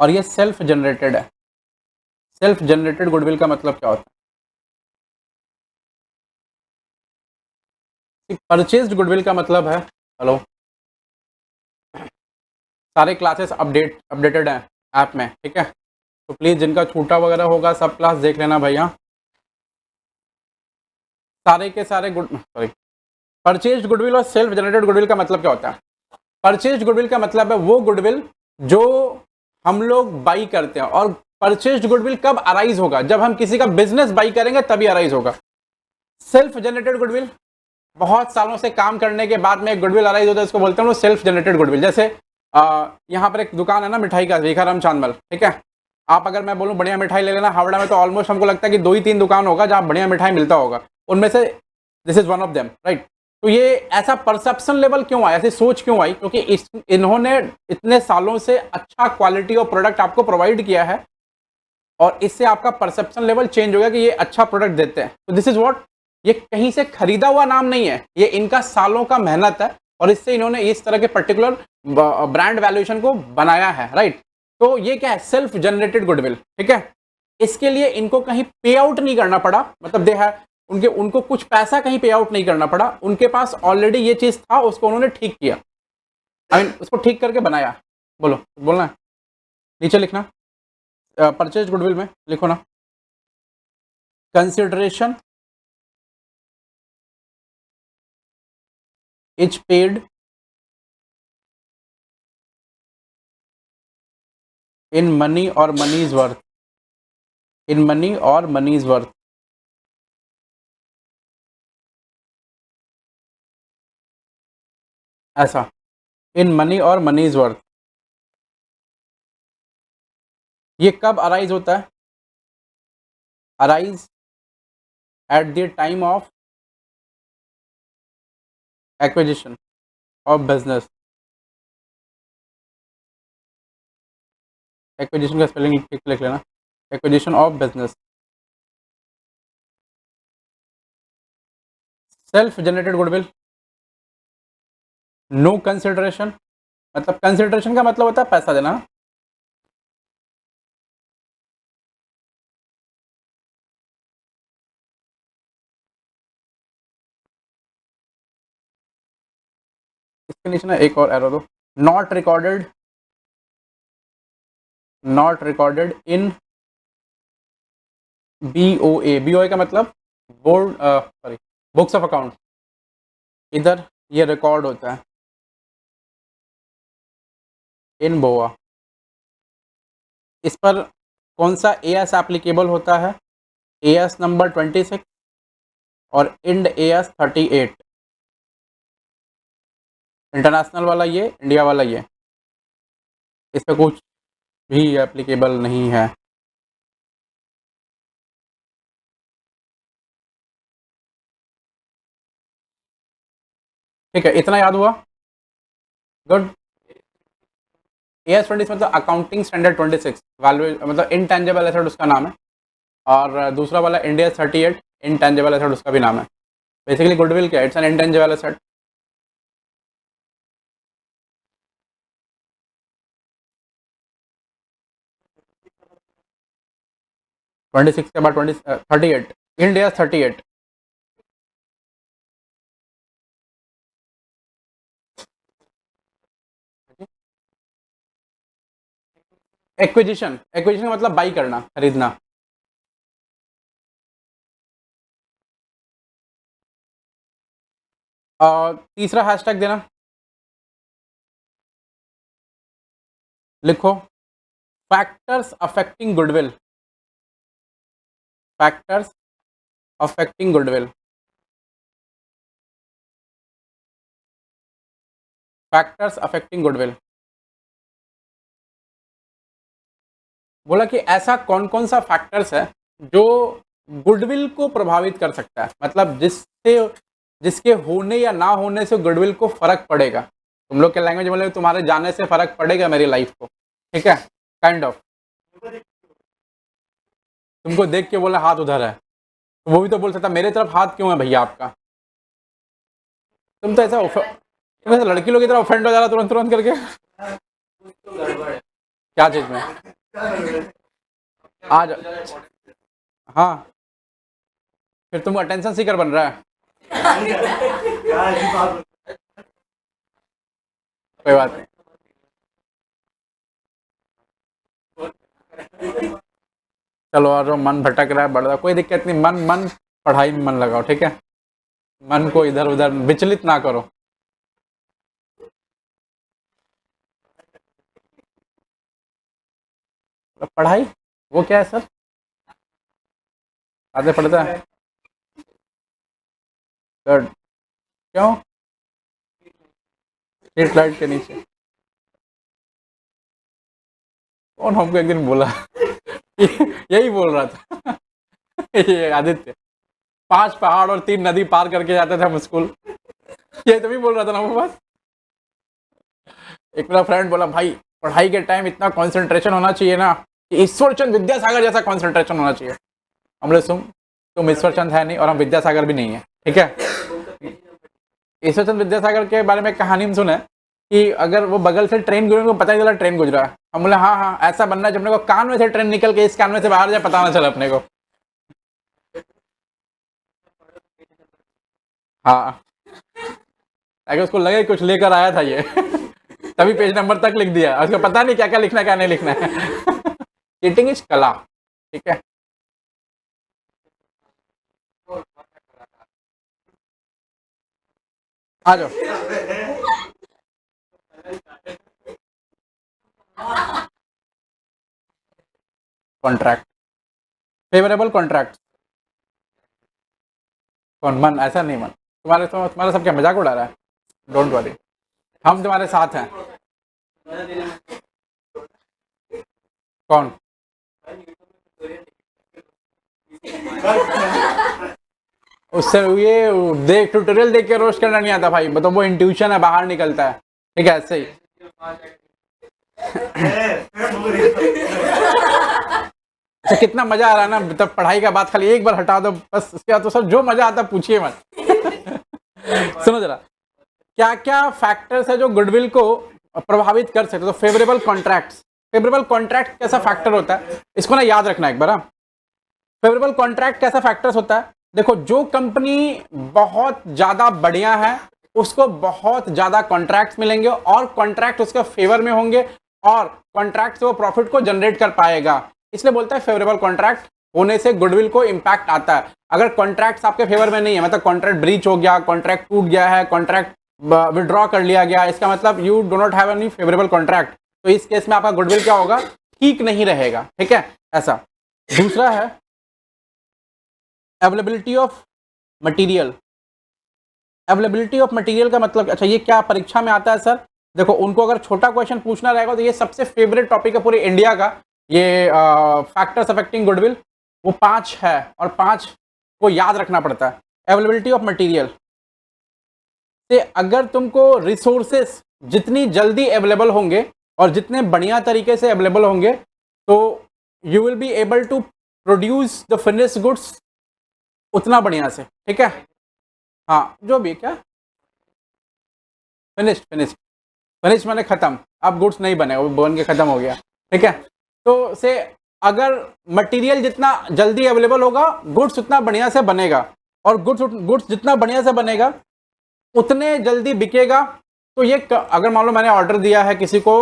और ये सेल्फ जनरेटेड है। सेल्फ जनरेटेड गुडविल का मतलब क्या होता है? परचेज्ड गुडविल का मतलब है, हेलो, सारे क्लासेस अपडेटेड हैं ऐप में, ठीक है। तो प्लीज़ जिनका छूटा वगैरह होगा सब क्लास देख लेना भैया। सारे के सारे परचेज्ड गुडविल और सेल्फ जनरेटेड गुडविल का मतलब क्या होता है? परचेज्ड गुडविल का मतलब है वो गुडविल जो हम लोग बाई करते हैं, और परचेज्ड गुडविल कब अराइज होगा? जब हम किसी का बिजनेस बाई करेंगे तभी अराइज होगा। सेल्फ जनरेटेड गुडविल, बहुत सालों से काम करने के बाद में एक गुडविल अराइज होता है, इसको बोलते हैं वो सेल्फ जनरेटेड गुडविल। जैसे यहाँ पर एक दुकान है ना मिठाई का, रेखाराम चांदमल, ठीक है। आप अगर मैं बोलूँ बढ़िया मिठाई ले लेना हावड़ा में, तो ऑलमोस्ट हमको लगता है कि 2 ही 3 दुकान होगा जहाँ बढ़िया मिठाई मिलता होगा, उनमें से this is one of them, right. तो ये ऐसा परसेप्शन लेवल क्यों आया, ऐसी सोच क्यों आई? क्योंकि इन्होंने इतने सालों से अच्छा क्वालिटी और प्रोडक्ट आपको प्रोवाइड किया है, और इससे आपका परसेप्शन लेवल चेंज हो गया कि ये अच्छा प्रोडक्ट देते हैं। तो दिस इज व्हाट, ये कहीं से खरीदा हुआ नाम नहीं है, ये इनका सालों का मेहनत है, और इससे इन्होंने इस तरह के पर्टिकुलर ब्रांड वैल्यूएशन को बनाया है, राइट। तो ये क्या है? सेल्फ जनरेटेड गुडविल, ठीक है। इसके लिए इनको कहीं पे आउट नहीं करना पड़ा, मतलब दे है उनको कुछ पैसा कहीं पे आउट नहीं करना पड़ा, उनके पास ऑलरेडी ये चीज था, उसको उन्होंने ठीक किया, उसको ठीक करके बनाया। बोलो, बोलना है, नीचे लिखना, परचेज गुडविल में लिखो ना, consideration is paid in money और money is worth, in money और मनी इज वर्थ। ऐसा, इन मनी और मनी इज वर्थ, ये कब अराइज होता है? Arise at the time of acquisition of business. Acquisition का स्पेलिंग ठीक लिख लेना, acquisition of business. Self generated goodwill, no consideration, मतलब कंसिडरेशन का मतलब होता है पैसा देना। इसके नीचे ना एक और एरो दो, not recorded, not recorded in BOA। BOA का मतलब board, sorry, books of account. इधर ये रिकॉर्ड होता है इन बोआ। इस पर कौन सा AS एप्लीकेबल होता है? AS नंबर 26 और इंड AS 38। इंटरनेशनल वाला ये, इंडिया वाला ये, इस पर कुछ भी एप्लीकेबल नहीं है। ठीक है, इतना याद हुआ, गुड। AS 26 मतलब अकाउंटिंग स्टैंडर्ड 26, वैल्यू मतलब इनटेंजिबल एसेट उसका नाम है, और दूसरा वाला इंडिया 38 इनटेंजिबल एसेट उसका भी नाम है। बेसिकली गुडविल क्या है? It's an intangible asset. 26 के बाद 38, इंडिया 38। एक्विजिशन, एक्विजिशन का मतलब बाई करना, खरीदना। और तीसरा हैशटैग देना, लिखो factors affecting goodwill, factors affecting goodwill, factors affecting goodwill. बोला कि ऐसा कौन कौन सा फैक्टर्स है जो गुडविल को प्रभावित कर सकता है, मतलब जिससे जिसके होने या ना होने से गुडविल को फर्क पड़ेगा। तुम लोग के लैंग्वेज बोले तुम्हारे जाने से फर्क पड़ेगा मेरी लाइफ को, ठीक है, काइंड ऑफ। तुमको देख के बोला हाथ उधर है, तो वो भी तो बोल सकता मेरे तरफ हाथ क्यों है भैया आपका। तुम तो ऐसा तुम ऐसा लड़की लोग की तरह ऑफेंड हो जा रहा तुरंत तुरंत करके। क्या चीज में आज, हाँ फिर तुम अटेंशन सीकर बन रहा है। कोई बात नहीं, चलो और जो मन भटक रहा है बढ़ रहा, कोई दिक्कत नहीं, मन मन पढ़ाई में मन लगाओ, ठीक है, मन को इधर उधर विचलित ना करो। पढ़ाई वो क्या है सर, आगे पढ़ता है गुड, क्यों स्ट्रीट लाइट के नीचे, कौन हमको एक दिन बोला यही बोल रहा था ये आदित्य, 5 पहाड़ और 3 नदी पार करके जाते थे हम स्कूल, ये तो भी बोल रहा था ना वो बात। एक मेरा फ्रेंड बोला भाई पढ़ाई के टाइम इतना कंसंट्रेशन होना चाहिए ना कि ईश्वर चंद विद्यासागर जैसा कंसंट्रेशन होना चाहिए। हमने सुन, तुम ईश्वर चंद है नहीं और हम विद्यासागर भी नहीं है, ठीक है। ईश्वर चंद विद्यासागर के बारे में कहानी में सुने कि अगर वो बगल से ट्रेन गुजरे को पता नहीं चला ट्रेन गुजरा है, हम बोले हाँ हाँ ऐसा बनना है जब अपने को कान में से ट्रेन निकल के इस कान में से बाहर जाए पता ना चला अपने को। हाँ अगर उसको लगे कुछ लेकर आया था ये तभी पेज नंबर तक लिख दिया, उसको पता नहीं क्या क्या लिखना है क्या नहीं लिखना है चीटिंग इज कला, ठीक है। आ जाओ, कॉन्ट्रैक्ट, फेवरेबल कॉन्ट्रैक्ट, कौन मन, ऐसा नहीं मन, तुम्हारा सब क्या मजाक उड़ा रहा है, डोंट वरी हम तुम्हारे साथ हैं। कौन उससे ये देख ट्यूटोरियल देख के रोस्ट करना नहीं आता भाई, मतलब वो इंट्यूशन है बाहर निकलता है, ठीक है ऐसे ही अच्छा कितना मजा आ रहा है ना, तब पढ़ाई का बात खाली एक बार हटा दो बस, उसके बाद तो सब जो मजा आता पूछिए मत सुनो जरा क्या क्या फैक्टर्स है जो गुडविल को प्रभावित कर सकते, तो फेवरेबल कॉन्ट्रैक्ट्स, फेवरेबल कॉन्ट्रैक्ट कैसा फैक्टर होता है इसको ना याद रखना एक बार। हाँ फेवरेबल कॉन्ट्रैक्ट कैसा फैक्टर्स होता है, देखो जो कंपनी बहुत ज्यादा बढ़िया है उसको बहुत ज्यादा कॉन्ट्रैक्ट्स मिलेंगे और कॉन्ट्रैक्ट उसके फेवर में होंगे और कॉन्ट्रैक्ट से वो प्रॉफिट को जनरेट कर पाएगा, इसलिए बोलता है फेवरेबल कॉन्ट्रैक्ट होने से गुडविल को इंपैक्ट आता है। अगर कॉन्ट्रैक्ट आपके फेवर में नहीं है, मतलब कॉन्ट्रैक्ट ब्रीच हो गया, कॉन्ट्रैक्ट टूट गया है, कॉन्ट्रैक्ट विड्रॉ कर लिया गया, इसका मतलब you do not have any favourable contract, तो इस केस में आपका गुडविल क्या होगा, ठीक नहीं रहेगा, ठीक है ऐसा। दूसरा है availability of material, availability of material का मतलब अच्छा ये क्या परीक्षा में आता है सर, देखो उनको अगर छोटा क्वेश्चन पूछना रहेगा तो ये सबसे फेवरेट टॉपिक है पूरे इंडिया का, ये फैक्टर्स अफेक्टिंग गुडविल, वो 5 है और 5 को याद रखना पड़ता है। अवेलेबिलिटी ऑफ मटेरियल से अगर तुमको रिसोर्सेस जितनी जल्दी अवेलेबल होंगे और जितने बढ़िया तरीके से अवेलेबल होंगे तो you will be able to produce the finish goods उतना बढ़िया से, ठीक है। हाँ जो भी क्या फिनिश फिनिश फिनिश मैंने खत्म, अब गुड्स नहीं बने वो बन के खत्म हो गया, ठीक है। तो से अगर मटेरियल जितना जल्दी अवेलेबल होगा, गुड्स उतना बढ़िया से बनेगा, और गुड्स जितना बढ़िया से बनेगा उतने जल्दी बिकेगा। तो ये अगर मान लो मैंने ऑर्डर दिया है किसी को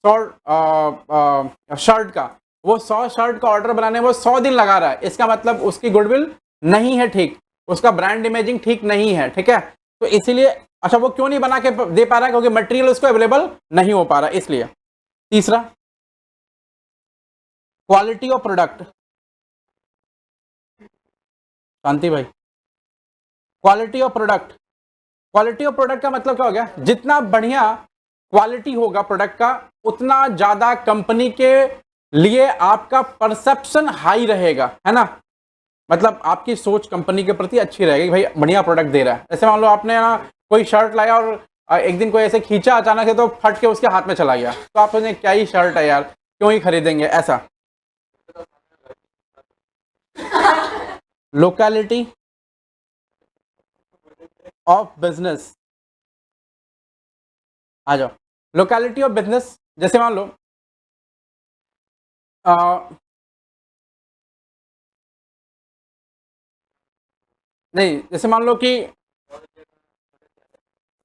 100 शर्ट का, वो 100 शर्ट का ऑर्डर बनाने में वो 100 दिन लगा रहा है, इसका मतलब उसकी गुडविल नहीं है ठीक, उसका ब्रांड इमेजिंग ठीक नहीं है, ठीक है। तो इसीलिए अच्छा वो क्यों नहीं बना के दे पा रहा है, क्योंकि मटेरियल उसको अवेलेबल नहीं हो पा रहा, इसलिए। तीसरा, क्वालिटी ऑफ प्रोडक्ट। शांति भाई, quality of product, quality of product का मतलब क्या हो गया, जितना बढ़िया क्वालिटी होगा प्रोडक्ट का उतना ज्यादा कंपनी के लिए आपका परसेप्शन हाई रहेगा, है ना। मतलब आपकी सोच कंपनी के प्रति अच्छी रहेगी कि भाई बढ़िया प्रोडक्ट दे रहा है। जैसे मान लो आपने ना कोई शर्ट लाया और एक दिन कोई ऐसे खींचा अचानक से तो फट के उसके हाथ में चला गया, तो आप सोचें क्या ही शर्ट है यार, क्यों ही खरीदेंगे, ऐसा। लोकेलिटी ऑफ बिजनेस, आ जाओ। लोकेलिटी ऑफ बिजनेस, जैसे मान लो नहीं, जैसे मान लो कि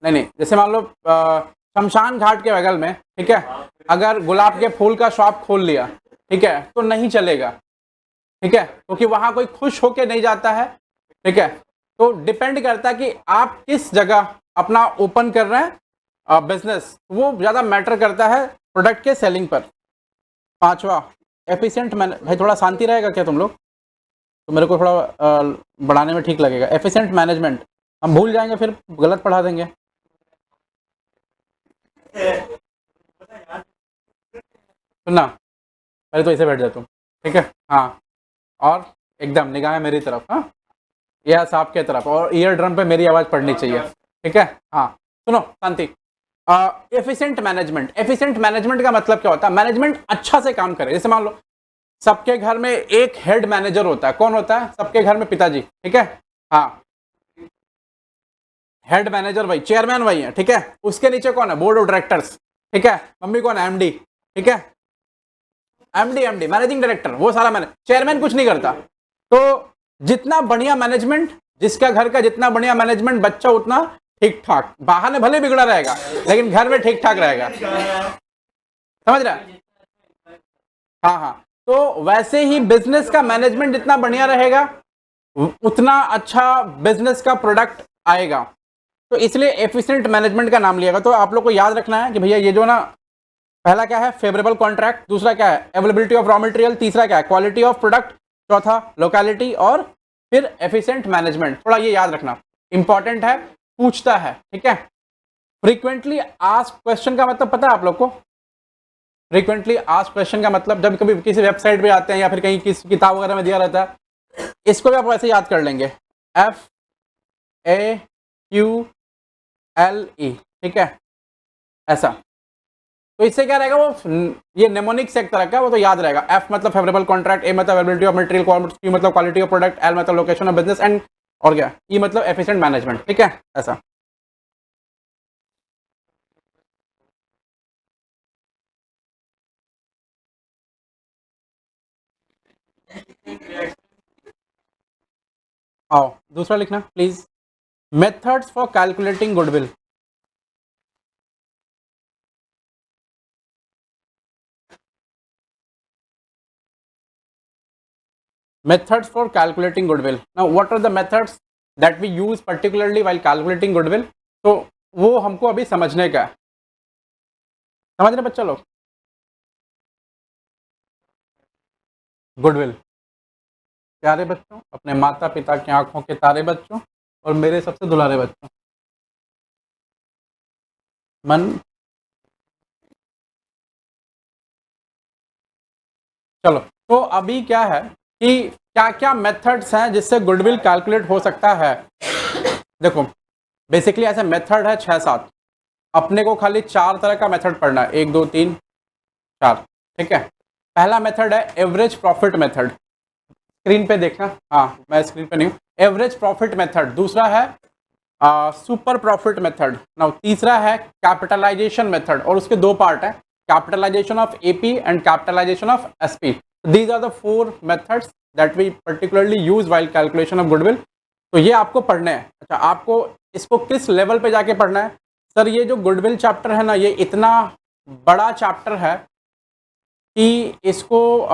नहीं, जैसे मान लो शमशान घाट के बगल में, ठीक है, अगर गुलाब के फूल का शॉप खोल लिया, ठीक है, तो नहीं चलेगा, ठीक है, क्योंकि वहां कोई खुश होके नहीं जाता है, ठीक है। तो डिपेंड करता है कि आप किस जगह अपना ओपन कर रहे हैं बिजनेस, वो ज्यादा मैटर करता है प्रोडक्ट के सेलिंग पर। पांचवा, एफिशिएंट मैनेज। भाई थोड़ा शांति रहेगा क्या तुम लोग, तो मेरे को थोड़ा बढ़ाने में ठीक लगेगा। एफिशिएंट मैनेजमेंट, हम भूल जाएंगे फिर गलत पढ़ा देंगे। सुनना, पहले तो इसे बैठ जा तुम, ठीक है, हाँ, और एकदम निगाहें मेरी तरफ, हाँ, यह आपके तरफ, और ईयर ड्रम पे मेरी आवाज पड़नी चाहिए, ठीक है, हाँ। सुनो शांति। एफिशिएंट मैनेजमेंट, एफिशिएंट मैनेजमेंट का मतलब क्या होता है, मैनेजमेंट अच्छा से काम करे। जैसे मान लो सबके घर में एक हेड मैनेजर होता है, कौन होता है सबके घर में, पिताजी, ठीक है, हाँ, हेड मैनेजर वही, चेयरमैन वही है, ठीक है। उसके नीचे कौन है, बोर्ड ऑफ डायरेक्टर्स, ठीक है। मम्मी कौन है, एमडी, ठीक है, एमडी मैनेजिंग डायरेक्टर, वो सारा मैनेज, चेयरमैन कुछ नहीं करता। तो जितना बढ़िया मैनेजमेंट, जिसका घर का जितना बढ़िया मैनेजमेंट, बच्चा उतना ठीक ठाक, बाहर में भले बिगड़ा रहेगा लेकिन घर में ठीक ठाक रहेगा, समझ रहा है, हाँ हाँ। तो वैसे ही बिजनेस का मैनेजमेंट जितना बढ़िया रहेगा उतना अच्छा बिजनेस का प्रोडक्ट आएगा। तो इसलिए एफिशिएंट मैनेजमेंट का नाम लिया। तो आप लोग को याद रखना है कि भैया ये जो ना, पहला क्या है, फेवरेबल कॉन्ट्रैक्ट, दूसरा क्या है, अवेलेबिलिटी ऑफ रॉ मटेरियल, तीसरा क्या है, क्वालिटी ऑफ प्रोडक्ट, चौथा लोकेलिटी, और फिर एफिशिएंट मैनेजमेंट। थोड़ा ये याद रखना, इंपॉर्टेंट है, पूछता है, ठीक है। फ्रीक्वेंटली आस्क्ड क्वेश्चन का मतलब पता है आप लोग को, फ्रीक्वेंटली आस्क्ड क्वेश्चन का मतलब जब कभी किसी वेबसाइट पे आते हैं या फिर कहीं किसी किताब वगैरह में दिया रहता है, इसको भी आप वैसे याद कर लेंगे, FAQLE, ठीक है, ऐसा। तो इससे क्या रहेगा, वो ये नेमोनिक्स एक तरह का, वो तो याद रहेगा। F मतलब फेवरेबल कॉन्ट्रैक्ट, A मतलब अवेलेबिलिटी ऑफ मटेरियल, Q मतलब क्वालिटी ऑफ प्रोडक्ट, L मतलब लोकेशन ऑफ बिजनेस, एंड और क्या, E मतलब एफिशिएंट मैनेजमेंट, ठीक है, ऐसा। आओ दूसरा लिखना please, methods for calculating goodwill. Methods for calculating goodwill. Now, what are the methods that we use particularly while calculating goodwill? तो वो हमको अभी समझने का है, समझ रहे बच्चा लोग। गुडविल, प्यारे बच्चों, अपने माता पिता की आंखों के तारे बच्चों, और मेरे सबसे दुलारे बच्चों, मन, चलो। तो अभी क्या है कि क्या क्या मेथड्स हैं जिससे गुडविल कैलकुलेट हो सकता है। देखो बेसिकली ऐसे मेथड है 6-7, अपने को खाली 4 तरह का मेथड पढ़ना है, 1 2 3 4, ठीक है। पहला मेथड है एवरेज प्रॉफिट मेथड, स्क्रीन पे देखना, हाँ मैं स्क्रीन पे नहीं हूँ। एवरेज प्रॉफिट मेथड, दूसरा है सुपर प्रॉफिट मेथड, नाउ तीसरा है कैपिटलाइजेशन मेथड, और उसके 2 पार्ट है, capitalization of AP and capitalization of SP. These are the 4 methods that we particularly use while calculation of goodwill. तो ये आपको पढ़ने हैं। अच्छा, आपको इसको किस लेवल पे जाके पढ़ना है? सर ये जो गुडविल चैप्टर है ना, ये इतना बड़ा चैप्टर है कि इसको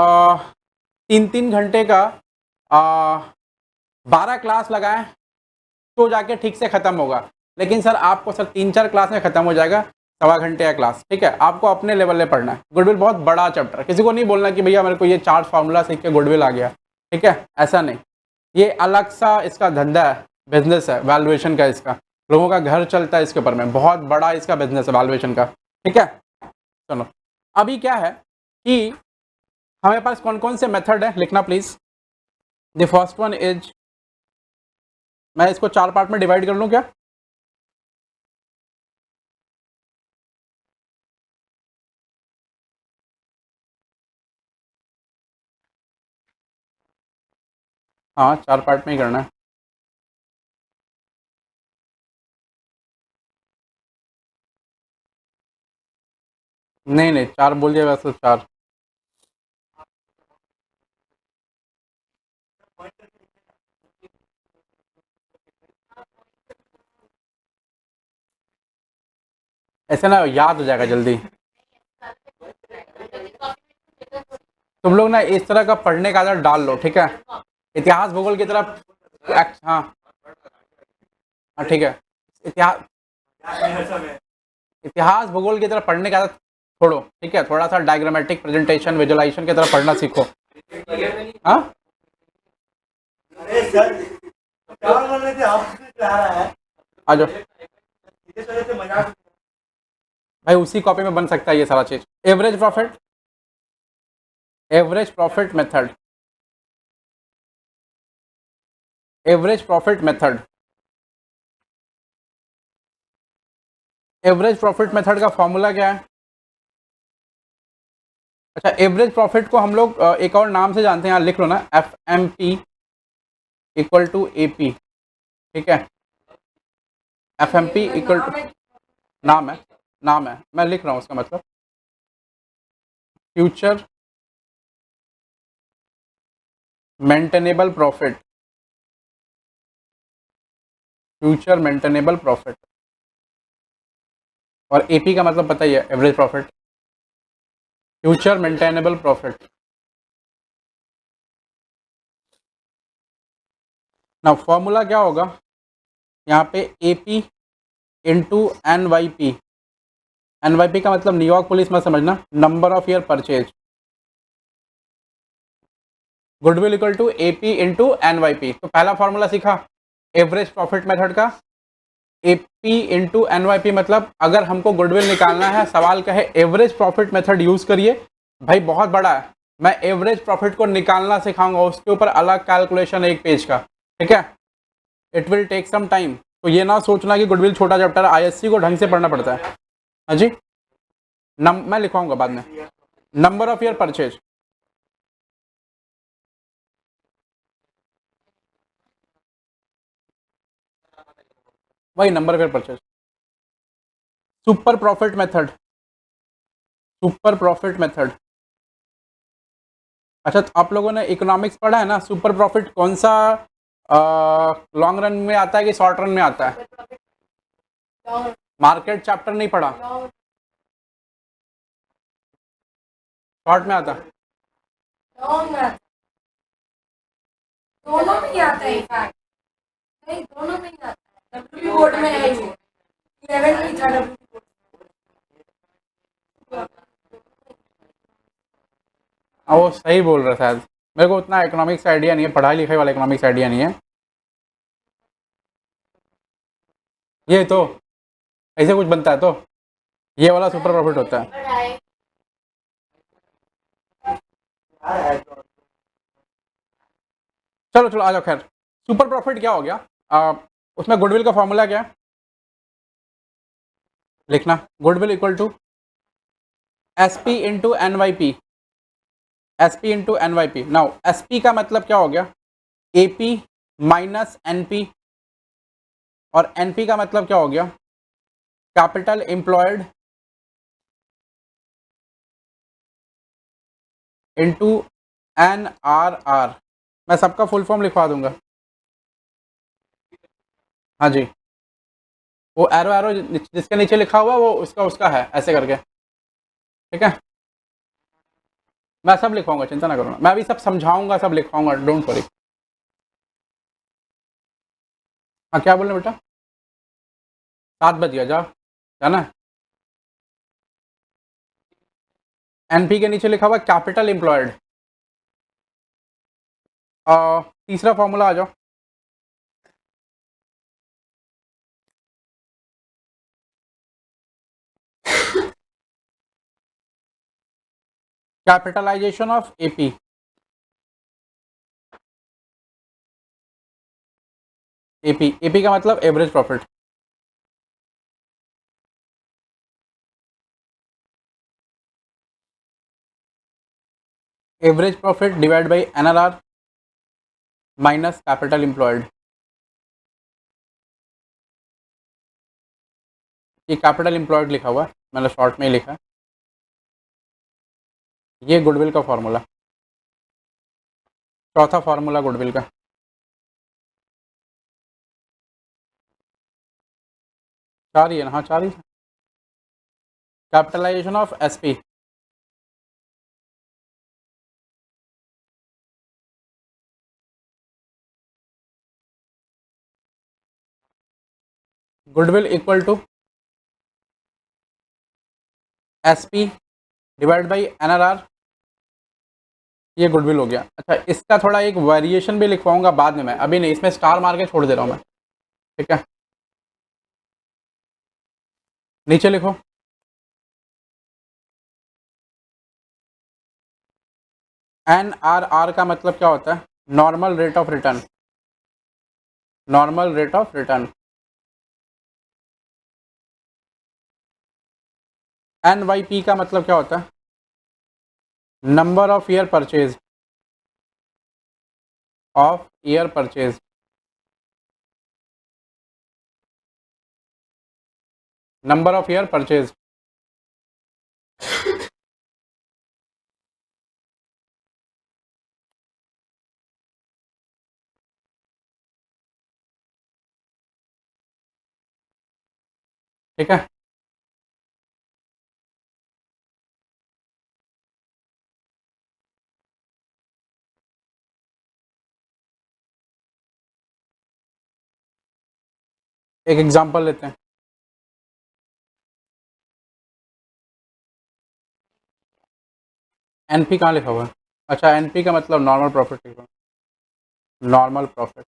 3-3 घंटे का 12 क्लास लगाएं तो जाके ठीक से ख़त्म होगा। लेकिन सर आपको सर 3-4 क्लास में ख़त्म हो जाएगा, 1.25 घंटे का क्लास, ठीक है। आपको अपने लेवल पे पढ़ना है। गुडविल बहुत बड़ा चैप्टर है, किसी को नहीं बोलना कि भैया मेरे को ये 4 फार्मूला सीख के गुडविल आ गया, ठीक है, ऐसा नहीं। ये अलग सा इसका धंधा है, बिजनेस है वैल्यूएशन का, इसका लोगों का घर चलता है इसके ऊपर में, बहुत बड़ा इसका बिजनेस है वैल्यूएशन का, ठीक है। चलो, अभी क्या है कि हमारे पास कौन कौन से मेथड है, लिखना please. The first one is, मैं इसको 4 पार्ट में डिवाइड कर लूँ क्या? हाँ, 4 पार्ट में ही करना है। नहीं नहीं, 4 बोल दिया वैसे 4। ऐसे ना याद हो जाएगा जल्दी। तुम लोग ना इस तरह का पढ़ने का आदत डाल लो, ठीक है। इतिहास भूगोल की तरफ हाँ हाँ, ठीक है। इतिहास इतिहास भूगोल की तरफ पढ़ने का आदत छोड़ो, ठीक है। थोड़ा सा डायग्रामेटिक प्रेजेंटेशन विजुअलाइजेशन की तरफ पढ़ना सीखो। हाँ, आ जाओ भाई, उसी कॉपी में बन सकता है ये सारा चीज। Average profit, average profit method, average profit method, average profit method का फॉर्मूला क्या है? अच्छा, एवरेज प्रॉफिट को हम लोग एक और नाम से जानते हैं, यहाँ लिख लो ना, FMP इक्वल टू AP, ठीक है। FMP इक्वल टू, नाम है, नाम है, मैं लिख रहा हूँ उसका मतलब future maintainable profit, future maintainable profit. और AP का मतलब पता ही है, average profit, future maintainable profit. ना फॉर्मूला क्या होगा यहाँ पे? AP into NYP। NYP का मतलब न्यूयॉर्क पुलिस में समझना, number of year purchase. Goodwill equal to AP into NYP। तो पहला फॉर्मूला सीखा एवरेज प्रॉफिट मेथड का, AP इंटू NYP। मतलब अगर हमको गुडविल निकालना है, सवाल का है एवरेज प्रॉफिट मेथड यूज करिए। भाई बहुत बड़ा है, मैं एवरेज प्रॉफिट को निकालना सिखाऊंगा, उसके ऊपर अलग कैलकुलेशन है 1 पेज का, ठीक है। It will take some time. तो ये ना सोचना कि गुडविल छोटा चैप्टर है, ISC को ढंग से पढ़ना पड़ता है। हाँ जी, मैं लिखवाऊंगा बाद में। नंबर ऑफ ईयर परचेज, वही number of year purchase. Super profit method, super profit method. अच्छा, तो आप लोगों ने इकोनॉमिक्स पढ़ा है ना, सुपर प्रॉफिट कौन सा लॉन्ग रन में आता है कि शॉर्ट रन में आता है? मार्केट चैप्टर नहीं पढ़ा, शॉर्ट में आता है। दोनों में ही आता है, इनफैक्ट नहीं, दोनों में ही आता है। डब्ल्यू बोर्ड में है ये, 11 में था डब्ल्यू। वो सही बोल रहा है शायद, मेरे को उतना इकोनॉमिक्स आइडिया नहीं है, पढ़ाई लिखाई वाला इकोनॉमिक्स आइडिया नहीं है। ये तो ऐसे कुछ बनता है, तो ये वाला सुपर प्रॉफिट होता है। चलो चलो आ जाओ, खैर सुपर प्रॉफिट क्या हो गया? उसमें गुडविल का फॉर्मूला क्या है? लिखना, goodwill equal to SP into NYP, SP into NYP। Now SP का मतलब क्या हो गया? AP minus NP। और NP का मतलब क्या हो गया? कैपिटल एम्प्लॉयड इंटू NRR, मैं सबका फुल फॉर्म लिखवा दूंगा। हाँ जी, वो एरो एरो जिसके नीचे लिखा हुआ वो उसका उसका है, ऐसे करके, ठीक है। मैं सब लिखवाऊंगा, चिंता ना करो, मैं अभी सब समझाऊंगा, सब लिखवाऊंगा, डोंट वरी। हाँ क्या बोल रहे बेटा? 7 बज गया, जाओ, जाना है। एनपी के नीचे लिखा हुआ कैपिटल एम्प्लॉयड। तीसरा फॉर्मूला आ जाओ। Capitalization of AP, AP AP का मतलब average profit. Average profit divide by NRR minus capital employed. ये कैपिटल एम्प्लॉयड लिखा हुआ है, मैंने शॉर्ट में ही लिखा है। ये गुडविल का फॉर्मूला, चौथा फॉर्मूला गुडविल का। चार ही है ना? हाँ चार ही। Capitalization of SP, goodwill equal to SP divide by NRR, ये गुडविल हो गया। अच्छा, इसका थोड़ा एक वेरिएशन भी लिखवाऊंगा बाद में, मैं अभी नहीं, इसमें स्टार मार के छोड़ दे रहा हूँ मैं, ठीक है। नीचे लिखो, NRR का मतलब क्या होता है? Normal rate of return, normal rate of return. NYP का मतलब क्या होता है? Number of year purchase, of year purchase. Number of year purchase, ठीक है। एक एग्जांपल लेते हैं। एनपी कहाँ लिखा हुआ है? अच्छा, एनपी का मतलब नॉर्मल प्रॉफिट लिखा, नॉर्मल प्रॉफिट।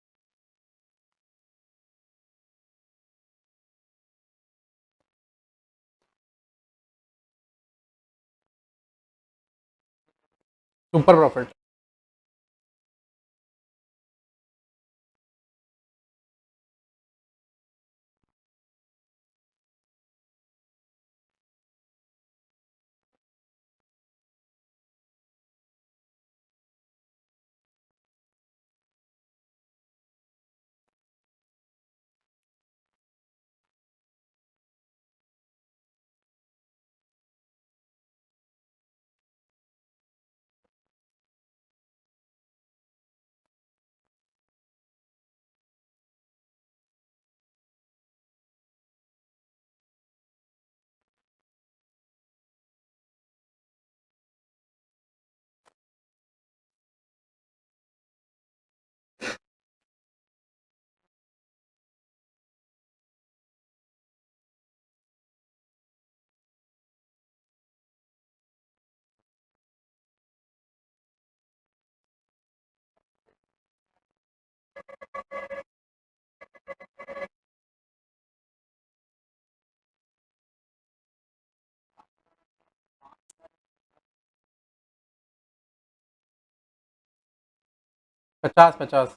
सुपर प्रॉफिट, पचास पचास।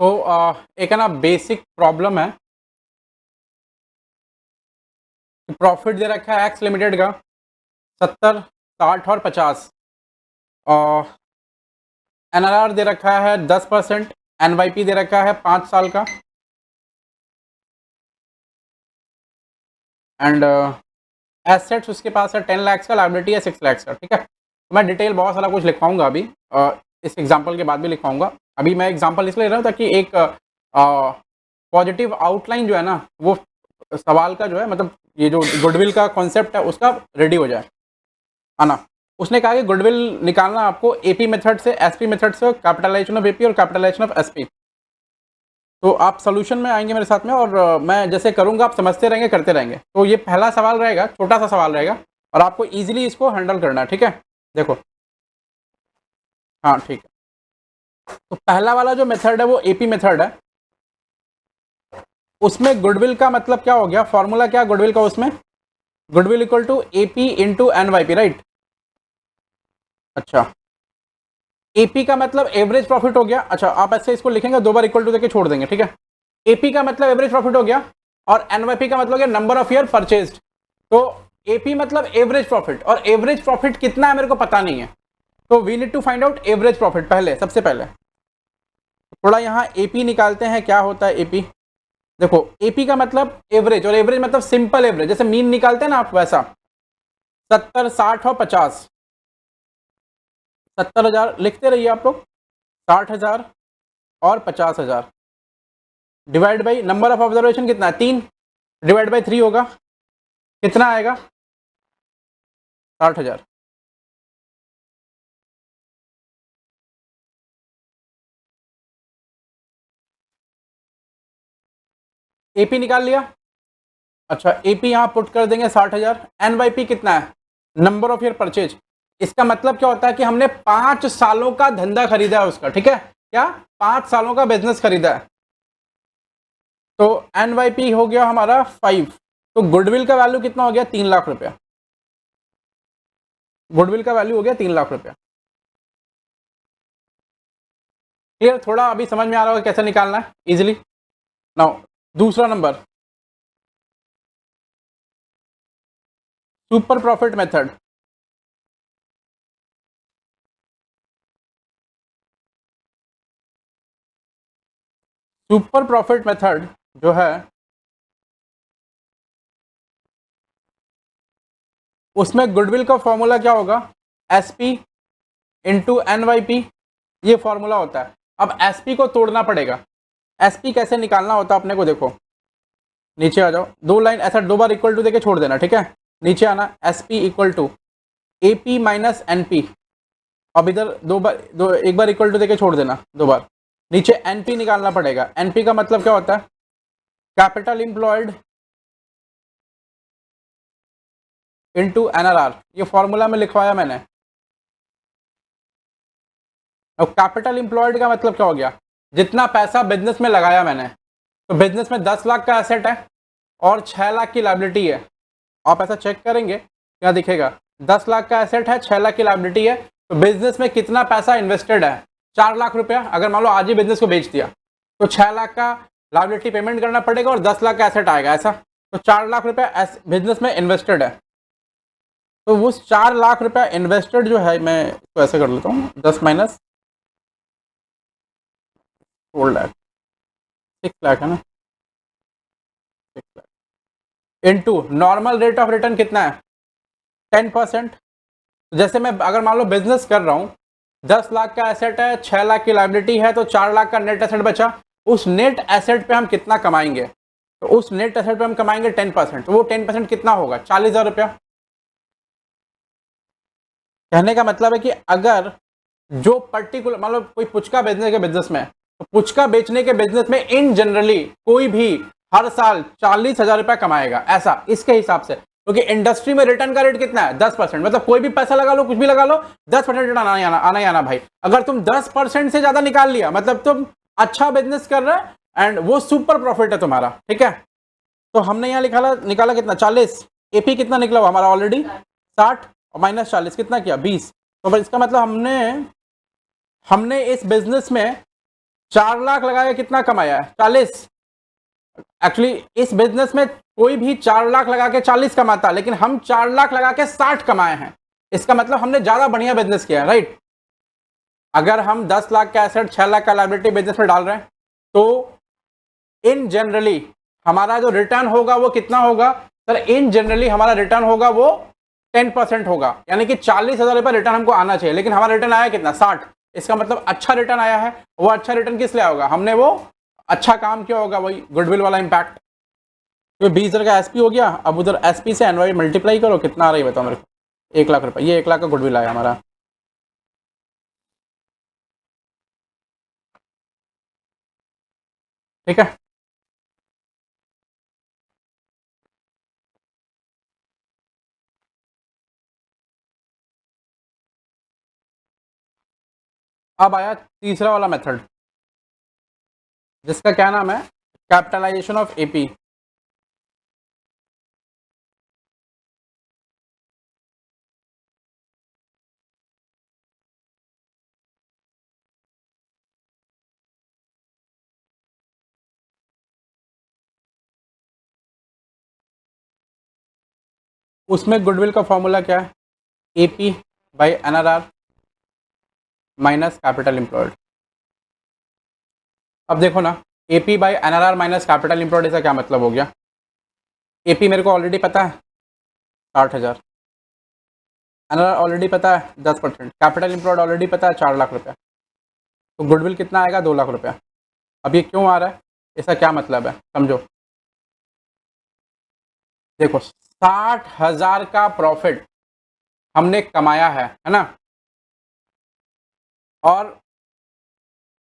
तो एक है ना बेसिक प्रॉब्लम है, प्रॉफिट दे रखा है एक्स लिमिटेड का 70, 60 और 50, और एनआरआर दे रखा है 10%, एनवाईपी दे रखा है 5 साल का, एंड एसेट्स उसके पास है 10 लाख का, लाइबिलिटी है 6 लाख का। ठीक है, तो मैं डिटेल बहुत सारा कुछ लिखवाऊंगा अभी, इस एग्जांपल के बाद भी लिखवाऊंगा। अभी मैं एग्जांपल इसलिए ले रहा हूँ ताकि एक पॉजिटिव आउटलाइन जो है ना, वो सवाल का जो है, मतलब ये जो गुडविल का कॉन्सेप्ट है उसका रेडी हो जाए, है ना। उसने कहा कि गुडविल निकालना आपको एपी मेथड से, एसपी मेथड से, कैपिटलाइजेशन ऑफ एपी और कैपिटलाइजेशन ऑफ एसपी। तो आप सोल्यूशन में आएंगे मेरे साथ में, और मैं जैसे करूंगा आप समझते रहेंगे, करते रहेंगे। तो ये पहला सवाल रहेगा, छोटा सा सवाल रहेगा, और आपको इजीली इसको हैंडल करना है। ठीक है, देखो, हाँ ठीक है। तो पहला वाला जो मेथड है वो एपी मेथड है। उसमें गुडविल का मतलब क्या हो गया, फॉर्मूला क्या गुडविल का, उसमें goodwill equal to AP into NYP, right. अच्छा, एपी का मतलब एवरेज प्रॉफिट हो गया। अच्छा, आप ऐसे इसको लिखेंगे, 2 बार इक्वल टू देके छोड़ देंगे। ठीक है, एपी का मतलब एवरेज प्रॉफिट हो गया, और एनवाईपी का मतलब हो गया नंबर ऑफ ईयर परचेज्ड। तो एपी मतलब एवरेज प्रॉफिट, और एवरेज प्रॉफिट कितना है मेरे को पता नहीं है, तो we need to find out average profit पहले, सबसे पहले। थोड़ा यहाँ एपी निकालते हैं, क्या होता है एपी। देखो, एपी का मतलब एवरेज, और एवरेज मतलब सिंपल एवरेज, जैसे मीन निकालते हैं ना आप, वैसा 70, 60 और 50। 70,000 लिखते रहिए आप लोग, 60,000 और 50,000, divide by number of observation कितना है, 3, डिवाइड बाई 3 होगा, कितना आएगा, 60,000। एपी निकाल लिया। अच्छा, एपी यहाँ पुट कर देंगे 60,000। एनवाईपी कितना है, नंबर ऑफ ईयर परचेज। इसका मतलब क्या होता है कि हमने 5 सालों का धंधा खरीदा है उसका। ठीक है, क्या 5 सालों का बिजनेस खरीदा है, तो एनवाईपी हो गया हमारा 5। तो गुडविल का वैल्यू कितना हो गया, 3 लाख रुपया। गुडविल का वैल्यू हो गया 3 लाख रुपया। क्लियर, थोड़ा अभी समझ में आ रहा होगा कैसे निकालना है इजिली। नाउ दूसरा number, super profit method. Super profit method जो है, उसमें गुडविल का फॉर्मूला क्या होगा, एसपी इंटू एनवाईपी, ये फॉर्मूला होता है। अब एसपी को तोड़ना पड़ेगा। एसपी कैसे निकालना होता है अपने को, देखो नीचे आ जाओ, 2 लाइन ऐसा 2 बार इक्वल टू देके छोड़ देना। ठीक है, नीचे आना, SP equal to AP minus NP. अब इधर एक बार इक्वल टू देके छोड़ देना 2 बार। नीचे एनपी निकालना पड़ेगा। एनपी का मतलब क्या होता है, कैपिटल एम्प्लॉयड इनटू एनआरआर, ये फॉर्मूला में लिखवाया मैंने। अब कैपिटल एम्प्लॉयड का मतलब क्या हो गया, जितना पैसा बिजनेस में लगाया मैंने। तो बिजनेस में 10 लाख का एसेट है और 6 लाख की लायबिलिटी है। आप ऐसा चेक करेंगे, क्या दिखेगा, 10 लाख का एसेट है, 6 लाख की लायबिलिटी है। तो बिजनेस में कितना पैसा इन्वेस्टेड है, 4 लाख रुपया। अगर मान लो आज ही बिजनेस को बेच दिया, तो 6 लाख का लायबिलिटी पेमेंट करना पड़ेगा और 10 लाख का एसेट आएगा, ऐसा। तो 4 लाख रुपया बिजनेस में इन्वेस्टेड है। तो वो 4 लाख रुपया इन्वेस्टेड जो है, मैं इसको ऐसे कर लेता हूँ, 10 माइनस 4 लाख, 6 लाख है ना, 6 lakh into normal rate of return कितना है, 10%। जैसे मैं अगर मान लो बिजनेस कर रहा हूँ, 10 लाख का एसेट है, 6 लाख की लायबिलिटी है, तो 4 लाख का नेट एसेट बचा। उस नेट एसेट पे हम कितना कमाएंगे, तो उस नेट एसेट पे हम कमाएंगे 10%। तो वो 10% कितना होगा, 40,000 रुपया। कहने का मतलब है कि अगर जो पर्टिकुलर मान लो कोई पुचका बेचने के बिजनेस में, तो पुचका बेचने के बिजनेस में इन जनरली कोई भी हर साल 40,000 रुपया कमाएगा, ऐसा इसके हिसाब से। क्योंकि इंडस्ट्री में रिटर्न का रेट कितना है, 10%। मतलब कोई भी पैसा लगा लो, कुछ भी लगा लो, 10% रिटर्न आना ही आना भाई। अगर तुम 10% से ज्यादा निकाल लिया, मतलब तुम अच्छा बिजनेस कर रहे हो एंड वो सुपर प्रॉफिट है तुम्हारा। ठीक है, तो हमने यहाँ निकाला कितना, 40। एपी कितना निकला हुआ हमारा ऑलरेडी, 60 और माइनस 40 कितना किया, 20। तो इसका मतलब हमने इस बिजनेस में 4 लाख लगा के कितना कमाया है? 40। एक्चुअली इस बिजनेस में कोई भी 4 लाख लगा के 40 कमाता, लेकिन हम 4 लाख लगा के 60 कमाए हैं। इसका मतलब हमने ज्यादा बढ़िया बिजनेस किया है, राइट। अगर हम 10 लाख का एसेट 6 लाख का लायबिलिटी बिजनेस में डाल रहे हैं तो इन जनरली हमारा जो रिटर्न होगा वो कितना होगा सर? इन जनरली हमारा रिटर्न होगा वो 10% होगा, यानी कि 40,000 रुपये रिटर्न हमको आना चाहिए, लेकिन हमारा रिटर्न आया कितना? 60। इसका मतलब अच्छा रिटर्न आया है। वो अच्छा रिटर्न किस लिए होगा? हमने वो अच्छा काम किया होगा, वही गुडविल वाला इंपैक्ट। तो 20,000 का एसपी हो गया। अब उधर एसपी से एनवाई मल्टीप्लाई करो, कितना आ रही है बताओ मेरे को? 1 लाख रुपए। ये 1 लाख का गुडविल आया हमारा। ठीक है, अब आया तीसरा वाला मेथड, जिसका क्या नाम है? Capitalization of AP. उसमें गुडविल का फॉर्मूला क्या है? AP by NRR minus capital employed. अब देखो ना, AP by NRR minus capital employed, इसका क्या मतलब हो गया? एपी मेरे को ऑलरेडी पता है 60,000, एनआरआर ऑलरेडी पता है 10%, कैपिटल एम्प्लॉयड ऑलरेडी पता है 4 लाख रुपया। तो गुडविल कितना आएगा? 2 लाख रुपया। अब ये क्यों आ रहा है? इसका क्या मतलब है समझो। देखो 60,000 का प्रॉफिट हमने कमाया है ना, और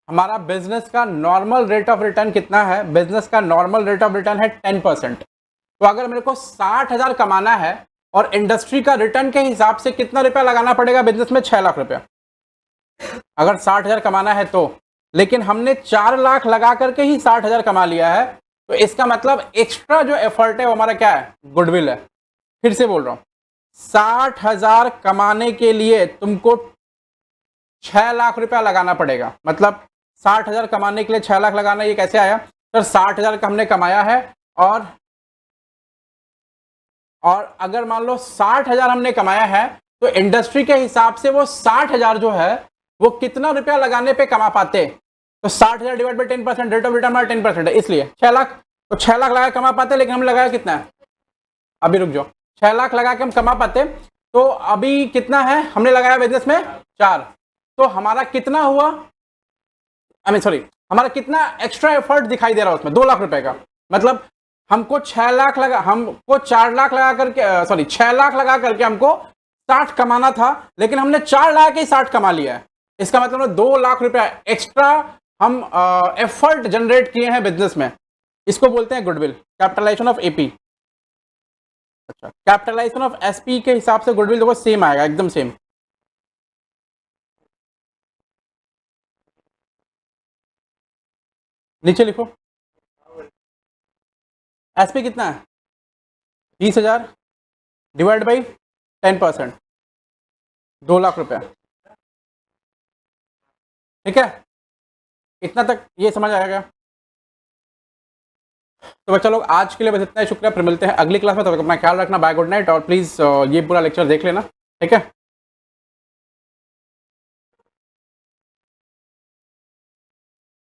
हमारा बिजनेस का नॉर्मल रेट ऑफ रिटर्न कितना है? बिजनेस का नॉर्मल रेट ऑफ रिटर्न है 10%। तो अगर मेरे को 60,000 कमाना है और इंडस्ट्री का रिटर्न के हिसाब से कितना रुपया लगाना पड़ेगा बिजनेस में? 6 लाख रुपया, अगर 60,000 कमाना है तो। लेकिन हमने 4 लाख लगा करके ही 60,000 कमा लिया है, तो इसका मतलब एक्स्ट्रा जो एफर्ट है वो हमारा क्या है? गुडविल है। फिर से बोल रहा हूं, 60,000 कमाने के लिए तुमको 6 लाख रुपया लगाना पड़ेगा। मतलब 60,000 कमाने के लिए 6 लाख लगाना, ये कैसे आया सर? 60,000 का हमने कमाया है, और अगर मान लो 60,000 हमने कमाया है तो इंडस्ट्री के हिसाब से वो 60,000 जो है वो कितना रुपया लगाने पे कमा पाते? तो 60,000 divide by 10%, rate of return हमारा 10% है, इसलिए 6 लाख। तो 6 लाख लगा कमा पाते, लेकिन हम लगाया कितना है? अभी रुक जाओ, 6 लाख लगा के हम कमा पाते, तो अभी कितना है हमने लगाया बिजनेस में? 4। तो हमारा कितना हुआ? सॉरी, हमारा कितना एक्स्ट्रा एफर्ट दिखाई दे रहा है उसमें? 2 लाख रुपए का। मतलब हमको 6 लाख लगा, हमको 4 लाख लगा करके, सॉरी 6 लाख लगा करके हमको 60 कमाना था, लेकिन हमने 4 लाख ही 60 कमा लिया है। इसका मतलब 2 लाख रुपया एक्स्ट्रा हम एफर्ट जनरेट किए हैं बिजनेस में। इसको बोलते हैं गुडविल, कैपिटलाइजेशन ऑफ एपी। अच्छा, कैपिटलाइजेशन ऑफ एसपी के हिसाब से गुडविल देखो सेम आएगा, एकदम सेम। नीचे लिखो, एसपी कितना है? 20,000 डिवाइड बाई 10%, 2 लाख रुपया। ठीक है, इतना तक ये समझ आएगा। तो बच्चा लोग आज के लिए बस इतना ही, शुक्रिया। फिर मिलते हैं अगली क्लास में, तब तक अपना ख्याल रखना। Bye, good night. और प्लीज़ ये पूरा लेक्चर देख लेना, ठीक है।